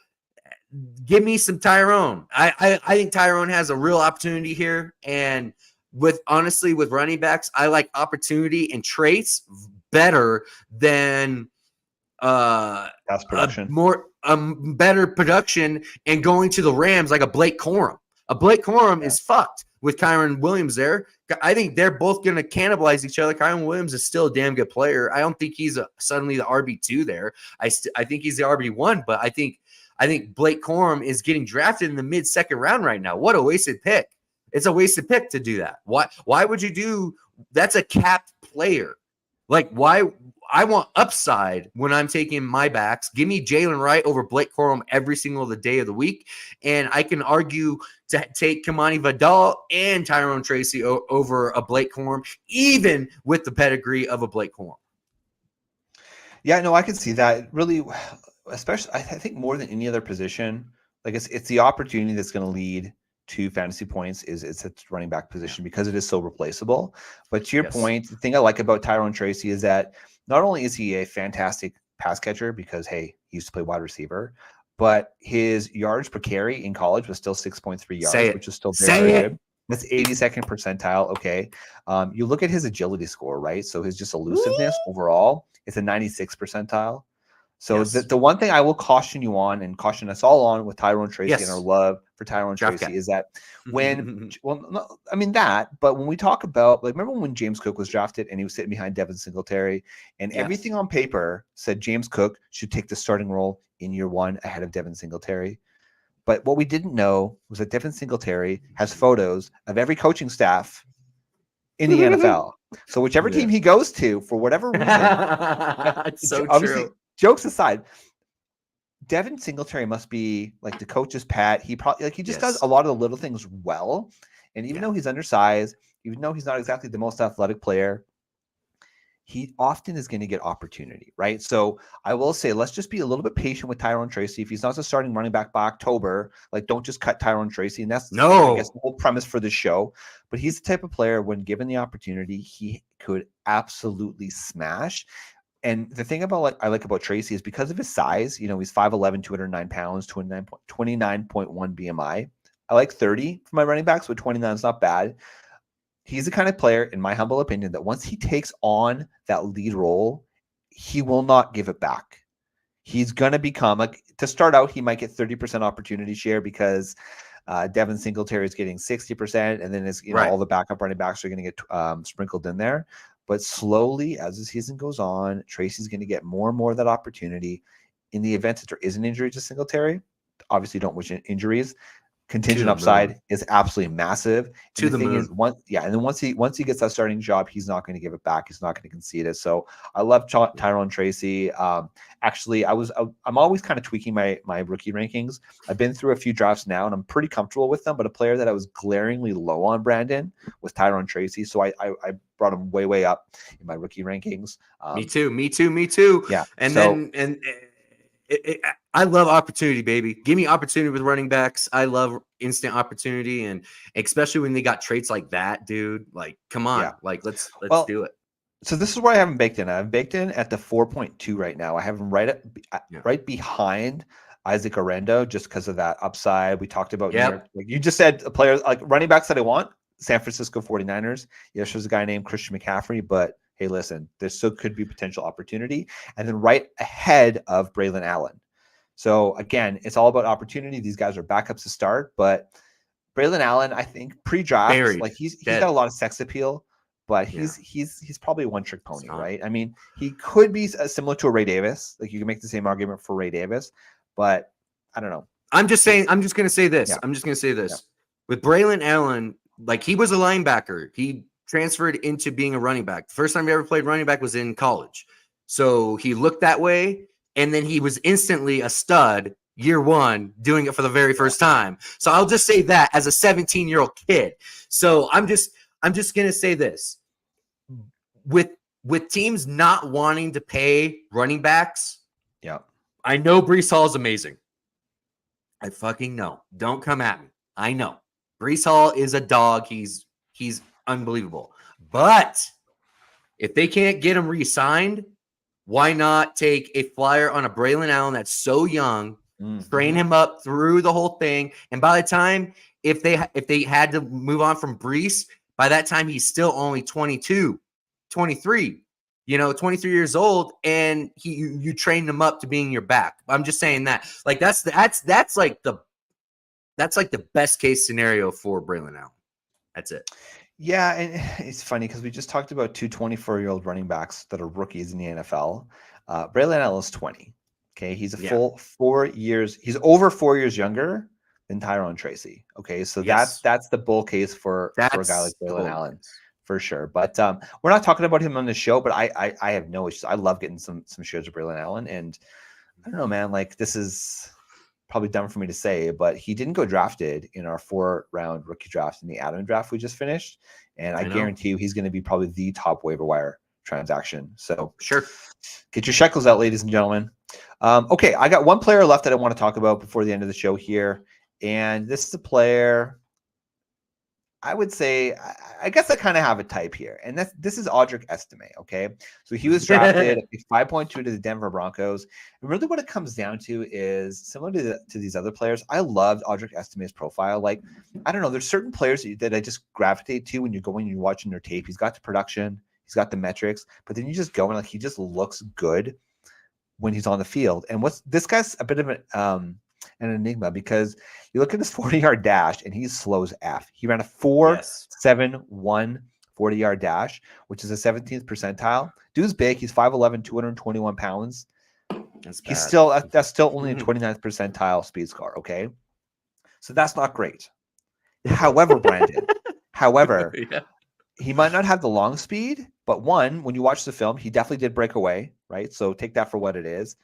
give me some Tyrone. I think Tyrone has a real opportunity here. And with running backs, I like opportunity and traits better than production. Better production and going to the Rams like a Blake Corum. A Blake Corum is fucked with Kyron Williams there. I think they're both going to cannibalize each other. Kyron Williams is still a damn good player. I don't think he's suddenly the RB2 there. I think he's the RB1, but I think Blake Corum is getting drafted in the mid-2nd round right now. What a wasted pick. It's a wasted pick to do that. Why would you do – that's a capped player. Like, why – I want upside when I'm taking my backs. Give me Jalen Wright over Blake Corum every single day of the week. And I can argue to take Kamani Vidal and Tyrone Tracy over a Blake Corum, even with the pedigree of a Blake Corum. Yeah, no, I can see that. Really, especially, I think more than any other position, like it's the opportunity that's going to lead to fantasy points is it's running back position because it is so replaceable. But to your point, the thing I like about Tyrone Tracy is that not only is he a fantastic pass catcher because, hey, he used to play wide receiver, but his yards per carry in college was still 6.3 yards, which is still very good. That's 82nd percentile. Okay. You look at his agility score, right? So his just elusiveness overall, it's a 96th percentile. So the one thing I will caution you on and caution us all on with Tyrone Tracy and our love for Tyrone Tracy is that when, but when we talk about, like, remember when James Cook was drafted and he was sitting behind Devin Singletary and everything on paper said James Cook should take the starting role in year 1 ahead of Devin Singletary. But what we didn't know was that Devin Singletary has photos of every coaching staff in the NFL. So whichever team he goes to, for whatever reason, it's so true. Jokes aside, Devin Singletary must be like the coach's pet. He probably he just does a lot of the little things well. And even though he's undersized, even though he's not exactly the most athletic player, he often is going to get opportunity, right? So I will say, let's just be a little bit patient with Tyrone Tracy. If he's not the starting running back by October, like don't just cut Tyrone Tracy. And that's, I guess, the whole premise for this show. But he's the type of player, when given the opportunity, he could absolutely smash. And the thing about I like about Tracy is because of his size, he's 5'11", 209 pounds, 29.1 BMI. I like 30 for my running backs, but 29 is not bad. He's the kind of player, in my humble opinion, that once he takes on that lead role, he will not give it back. He's going to become, to start out, he might get 30% opportunity share because Devin Singletary is getting 60%, and then all the backup running backs are going to get sprinkled in there. But slowly, as the season goes on, Tracy's going to get more and more of that opportunity. In the event that there is an injury to Singletary, obviously don't wish injuries. Contingent upside is absolutely massive. To the moon. And then once he gets that starting job, he's not going to give it back. He's not going to concede it. So I love Tyrone Tracy. Actually, I'm always kind of tweaking my rookie rankings. I've been through a few drafts now, and I'm pretty comfortable with them. But a player that I was glaringly low on, Brandon, was Tyrone Tracy. So I brought him way up in my rookie rankings. Me too. Yeah, and I love opportunity, baby. Give me opportunity with running backs. I love instant opportunity, and especially when they got traits like that, dude. Like, come on, let's do it. So this is where I have him baked in. I've baked in at the 4.2 right now. I have him right behind Isaac Orendo, just because of that upside we talked about. Like you just said, players like running backs that I want. San Francisco 49ers. Yes, there's a guy named Christian McCaffrey, but hey, listen, there still could be potential opportunity. And then right ahead of Braylon Allen. So again, it's all about opportunity. These guys are backups to start, but Braylon Allen, I think pre-draft, he's got a lot of sex appeal, but he's probably a one-trick pony, right? I mean, he could be similar to a Ray Davis. Like you can make the same argument for Ray Davis, but I don't know. I'm just going to say this. Yeah. With Braylon Allen, like he was a linebacker. He transferred into being a running back. The first time he ever played running back was in college. So he looked that way, and then he was instantly a stud year one doing it for the very first time. So I'll just say that as a 17-year-old kid. So I'm just going to say this. With teams not wanting to pay running backs, I know Breece Hall is amazing. I fucking know. Don't come at me. I know. Breece Hall is a dog. He's unbelievable. But if they can't get him re-signed, why not take a flyer on a Braylon Allen that's so young, train him up through the whole thing, and by the time, if they had to move on from Breece, by that time he's still only 22, 23, 23 years old, and you train him up to being your back. I'm just saying that. Like that's like the best case scenario for Braylon Allen. That's it. Yeah, and it's funny because we just talked about two 24-year-old running backs that are rookies in the NFL. Braylon Allen is 20. Okay, he's a full 4 years. He's over 4 years younger than Tyrone Tracy. Okay, so that's the bull case for a guy like Braylon Allen for sure. But we're not talking about him on the show. But I have no issues. I love getting some shares of Braylon Allen, and I don't know, man. Like this is probably dumb for me to say, but he didn't go drafted in our 4-round rookie draft in the Adam draft we just finished. And I guarantee you he's going to be probably the top waiver wire transaction. So sure. Get your shekels out, ladies and gentlemen. Okay, I got one player left that I want to talk about before the end of the show here. And this is a player I would say, I guess I kind of have a type here. And this is Audric Estimé, okay? So he was drafted at 5.2 to the Denver Broncos. And really what it comes down to is similar to these other players. I loved Audric Estimé's profile. Like, I don't know, there's certain players that I just gravitate to when you're watching their tape. He's got the production, he's got the metrics, but then you just go and like he just looks good when he's on the field. And this guy's a bit of an enigma because you look at his 40-yard dash and he's slow as F. He ran a 4.71 40-yard dash, which is a 17th percentile. Dude's big. He's 5'11", 221 pounds. That's still only a 29th percentile speed score. Okay, so that's not great. However, Brandon, he might not have the long speed, but when you watch the film, he definitely did break away, right? So take that for what it is.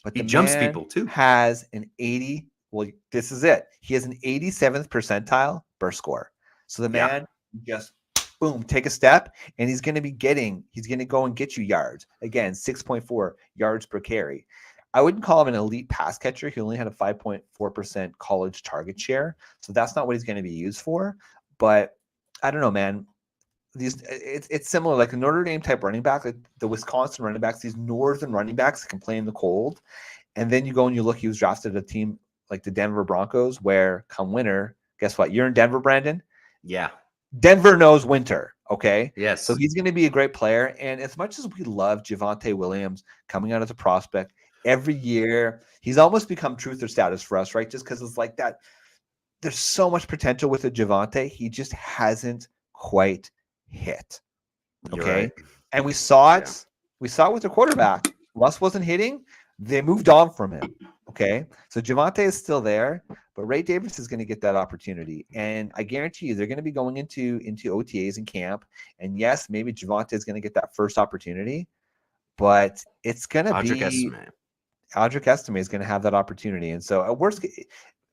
But he jumps people too. Has an 80. Well, this is it. He has an 87th percentile burst score. So the man just boom, take a step, and he's going to go and get you yards. Again, 6.4 yards per carry. I wouldn't call him an elite pass catcher. He only had a 5.4% college target share. So that's not what he's going to be used for. But I don't know, man. It's similar, like a Notre Dame type running back, like the Wisconsin running backs, these northern running backs that can play in the cold. And then you go and you look, he was drafted at a team like the Denver Broncos, where come winter, guess what? You're in Denver, Brandon? Yeah. Denver knows winter, okay? Yes. So he's going to be a great player. And as much as we love Javonte Williams coming out as a prospect, every year, he's almost become truth or status for us, right? Just because it's like that. There's so much potential with a Javonte. He just hasn't quite hit. Okay. Right. And we saw it. Yeah. We saw it with the quarterback. Russ wasn't hitting. They moved on from him. Okay. So Javonte is still there, but Ray Davis is going to get that opportunity. And I guarantee you they're going to be going into OTAs and camp. And yes, maybe Javonte is going to get that first opportunity, but it's going to be Audric Estimé is going to have that opportunity. And so at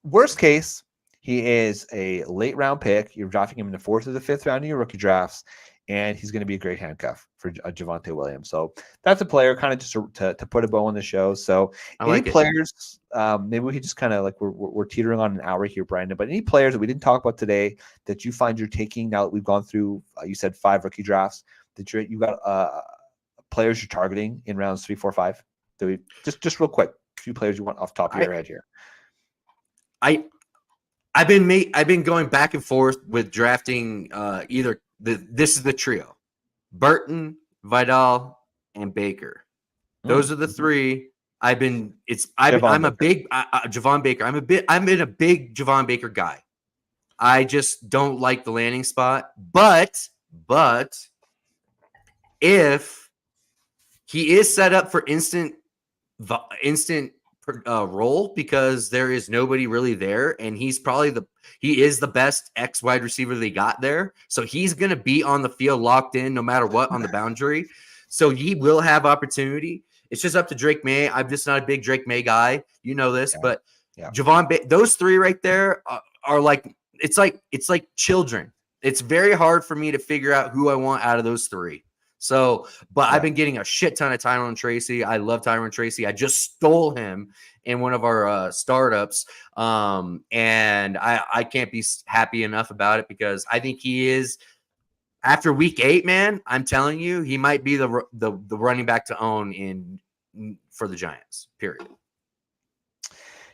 worst case, he is a late round pick. You're drafting him in the 4th or the 5th round of your rookie drafts, and he's going to be a great handcuff for Javonte Williams. So that's a player kind of just to put a bow on the show. So any players, maybe we just kind of like we're teetering on an hour here, Brandon, but any players that we didn't talk about today that you find you're taking now that we've gone through, you said 5 rookie drafts, that you got players you're targeting in rounds 3, 4, 5? So we just real quick, a few players you want off the top of your head here. I've been going back and forth with drafting this is the trio: Burton, Vidal, and Baker. Those are the 3. I'm a big Javon Baker. I'm in a big Javon Baker guy. I just don't like the landing spot, but if he is set up for instant role because there is nobody really there, and he is the best X wide receiver they got there, so he's going to be on the field locked in no matter what on the boundary, so he will have opportunity. It's just up to Drake May. I'm just not a big Drake May guy, you know this, but those 3 right there are like it's like children. It's very hard for me to figure out who I want out of those 3. So, but I've been getting a shit ton of Tyrone Tracy. I love Tyrone Tracy. I just stole him in one of our startups. And I can't be happy enough about it because I think he is, after week 8, man, I'm telling you, he might be the running back to own for the Giants, period.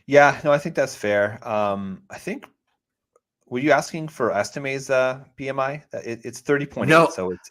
Yeah, no, I think that's fair. I think, were you asking for Estimé's BMI? It's 30.8. No. So it's,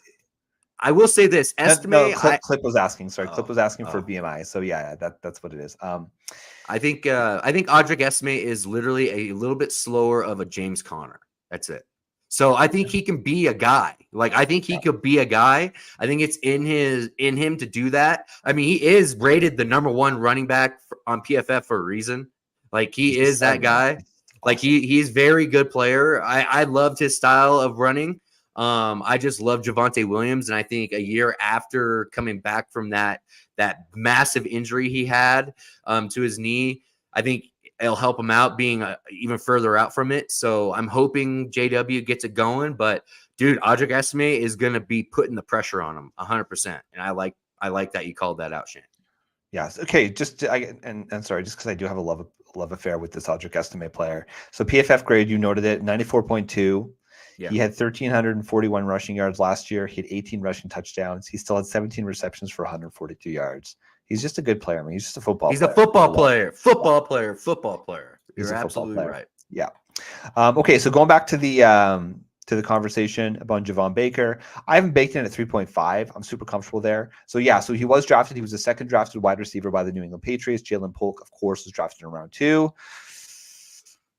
I will say this. Estimé. Clip was asking. Sorry, Clip was asking for BMI. So yeah, that's what it is. I think Audric Estimé is literally a little bit slower of a James Conner. That's it. So I think he can be a guy. Like I think he could be a guy. I think it's in him to do that. I mean, he is rated the #1 running back on PFF for a reason. Like he is that guy. Like he's very good player. I loved his style of running. I just love Javonte Williams, and I think a year after coming back from that massive injury he had to his knee, I think it'll help him out being even further out from it. So I'm hoping JW gets it going. But dude, Audric Estimé is going to be putting the pressure on him 100%, and I like that you called that out, Shane. Yes. Okay. And sorry, just because I do have a love affair with this Audric Estimé player. So PFF grade, you noted it, 94.2. Yeah. He had 1,341 rushing yards last year. He had 18 rushing touchdowns. He still had 17 receptions for 142 yards. He's just a good player. I mean, he's just a football player. He's a football player. Football player. You're absolutely right. Yeah. Okay, so going back to the conversation about Javon Baker, I haven't baked in at 3.5. I'm super comfortable there. So yeah, so he was drafted. He was the 2nd drafted wide receiver by the New England Patriots. Jalen Polk, of course, was drafted in round 2.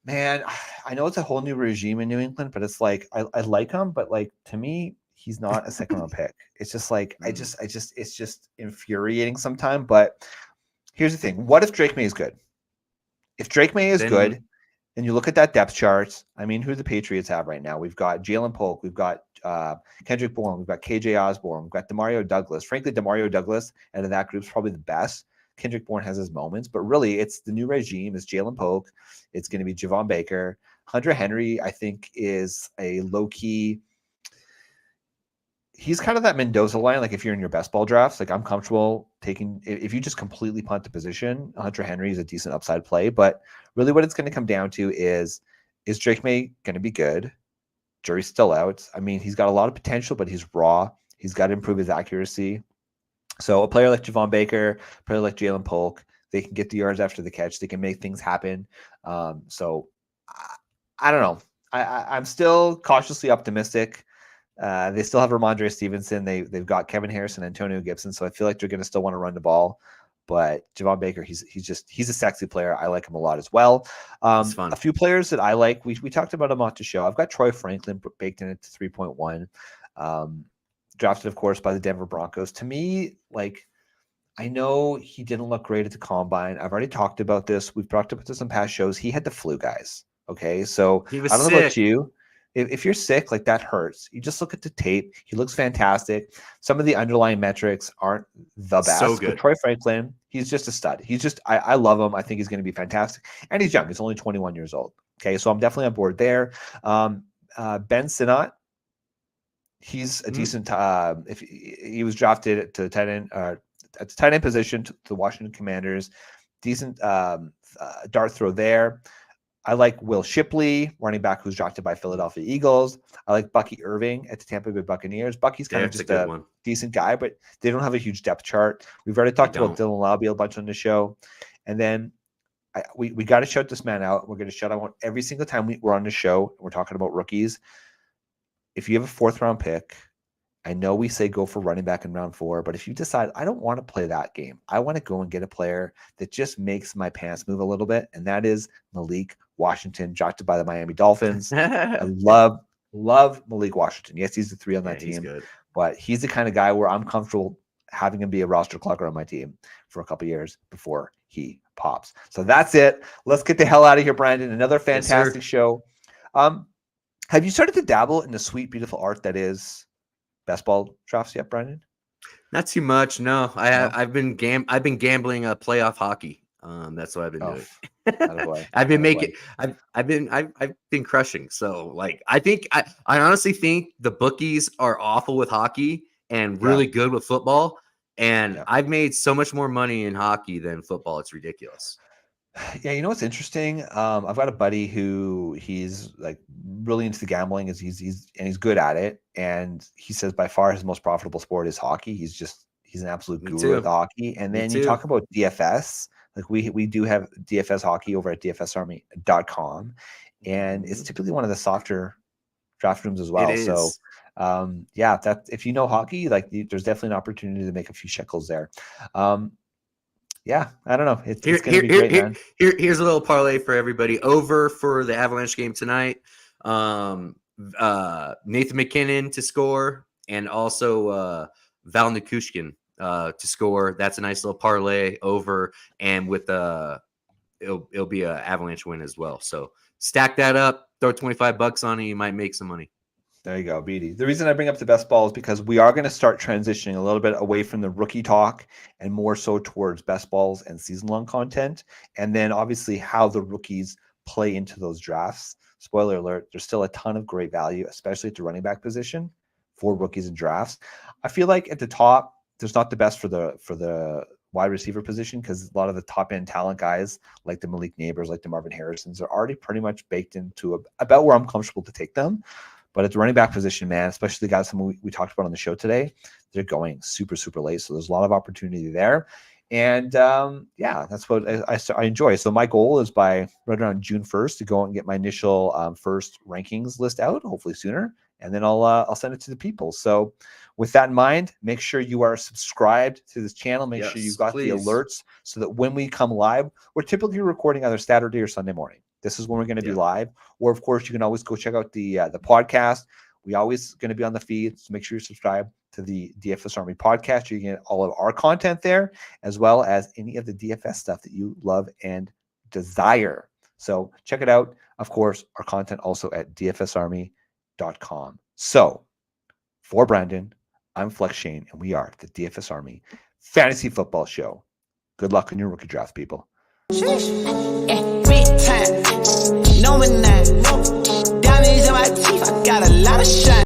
Man, I know it's a whole new regime in New England, but it's like I like him, but like to me, he's not a 2nd round pick. It's just like it's just infuriating sometimes. But here's the thing: what if Drake May is good? If Drake May is good, and you look at that depth chart, I mean, who the Patriots have right now? We've got Jalen Polk, we've got Kendrick Bourne, we've got KJ Osborne, we've got Demario Douglas. Frankly, Demario Douglas out of that group is probably the best. Kendrick Bourne has his moments, but really it's the new regime. It's Jalen Polk. It's going to be Javon Baker. Hunter Henry, I think, is a low-key, he's kind of that Mendoza line. Like if you're in your best ball drafts, like I'm comfortable taking, if you just completely punt the position, Hunter Henry is a decent upside play. But really what it's going to come down to is Drake May going to be good? Jury's still out. I mean, he's got a lot of potential, but he's raw. He's got to improve his accuracy. So a player like Javon Baker, a player like Jalen Polk, they can get the yards after the catch. They can make things happen. So I don't know. I'm still cautiously optimistic. They still have Ramondre Stevenson. They've got Kevin Harris and Antonio Gibson. So I feel like they're going to still want to run the ball. But Javon Baker, he's a sexy player. I like him a lot as well. A few players that I like, we talked about him on the show. I've got Troy Franklin baked in at 3.1. Drafted, of course, by the Denver Broncos. To me, like, I know he didn't look great at the combine. I've already talked about this. We've talked about this in past shows. He had the flu, guys. Okay, so he was I don't sick. know about you. If you're sick, like that hurts. You just look at the tape. He looks fantastic. Some of the underlying metrics aren't the best. So good. But Troy Franklin, he's just a stud. I love him. I think he's going to be fantastic. And he's young. He's only 21 years old. Okay, so I'm definitely on board there. Ben Sinnott, he's a decent. If he was drafted to tight end, at the tight end position to the Washington Commanders, decent dart throw there. I like Will Shipley, running back who's drafted by Philadelphia Eagles. I like Bucky Irving at the Tampa Bay Buccaneers. Bucky's kind of just a decent guy, but they don't have a huge depth chart. We've already talked about Dylan Laube a bunch on the show. And then we got to shout this man out. We're going to shout out every single time we're on the show and we're talking about rookies. If you have a 4th round pick, I know we say go for running back in round 4, but if you decide I don't want to play that game, I want to go and get a player that just makes my pants move a little bit, and that is Malik Washington, drafted by the Miami Dolphins. I love Malik Washington. Yes, he's the 3 on that team, but he's the kind of guy where I'm comfortable having him be a roster clogger on my team for a couple years before he pops. So that's it. Let's get the hell out of here, Brandon. Another fantastic show. Have you started to dabble in the sweet, beautiful art that is best ball drafts yet, Brandon? Not too much. No, I've been gambling playoff hockey. That's what I've been doing. I've been making. I've been crushing. So like, I honestly think the bookies are awful with hockey and really good with football. And I've made so much more money in hockey than football. It's ridiculous. Yeah, you know what's interesting? I've got a buddy who he's like really into the gambling. He's good at it, and he says by far his most profitable sport is hockey. He's an absolute guru of hockey. And then you talk about DFS. Like we do have DFS hockey over at dfsarmy.com, and it's typically one of the softer draft rooms as well. So that if you know hockey, like there's definitely an opportunity to make a few shekels there. Yeah, I don't know. It's going to be great, man. Here's a little parlay for everybody. Over for the Avalanche game tonight. Nathan McKinnon to score, and also Val Nichushkin to score. That's a nice little parlay over, and with it'll be an Avalanche win as well. So stack that up, throw $25 on it, you might make some money. There you go, BD. The reason I bring up the best ball is because we are going to start transitioning a little bit away from the rookie talk and more so towards best balls and season-long content. And then obviously how the rookies play into those drafts. Spoiler alert, there's still a ton of great value, especially at the running back position for rookies and drafts. I feel like at the top, there's not the best for the wide receiver position because a lot of the top-end talent guys like the Malik Neighbors, like the Marvin Harrisons are already pretty much baked into about where I'm comfortable to take them. But at the running back position, man, especially the guys we talked about on the show today, they're going super, super late. So there's a lot of opportunity there. And that's what I enjoy. So my goal is by right around June 1st to go and get my initial first rankings list out, hopefully sooner. And then I'll send it to the people. So with that in mind, make sure you are subscribed to this channel. Make sure you've got the alerts so that when we come live, we're typically recording either Saturday or Sunday morning. This is when we're going to be live. Or, of course, you can always go check out the podcast. We always going to be on the feed, so make sure you subscribe to the DFS Army podcast. You can get all of our content there, as well as any of the DFS stuff that you love and desire. So check it out. Of course, our content also at dfsarmy.com. So for Brandon, I'm Flex Shane, and we are the DFS Army Fantasy Football Show. Good luck on your rookie draft, people. Time, no man, diamonds in my teeth, I got a lot of shine.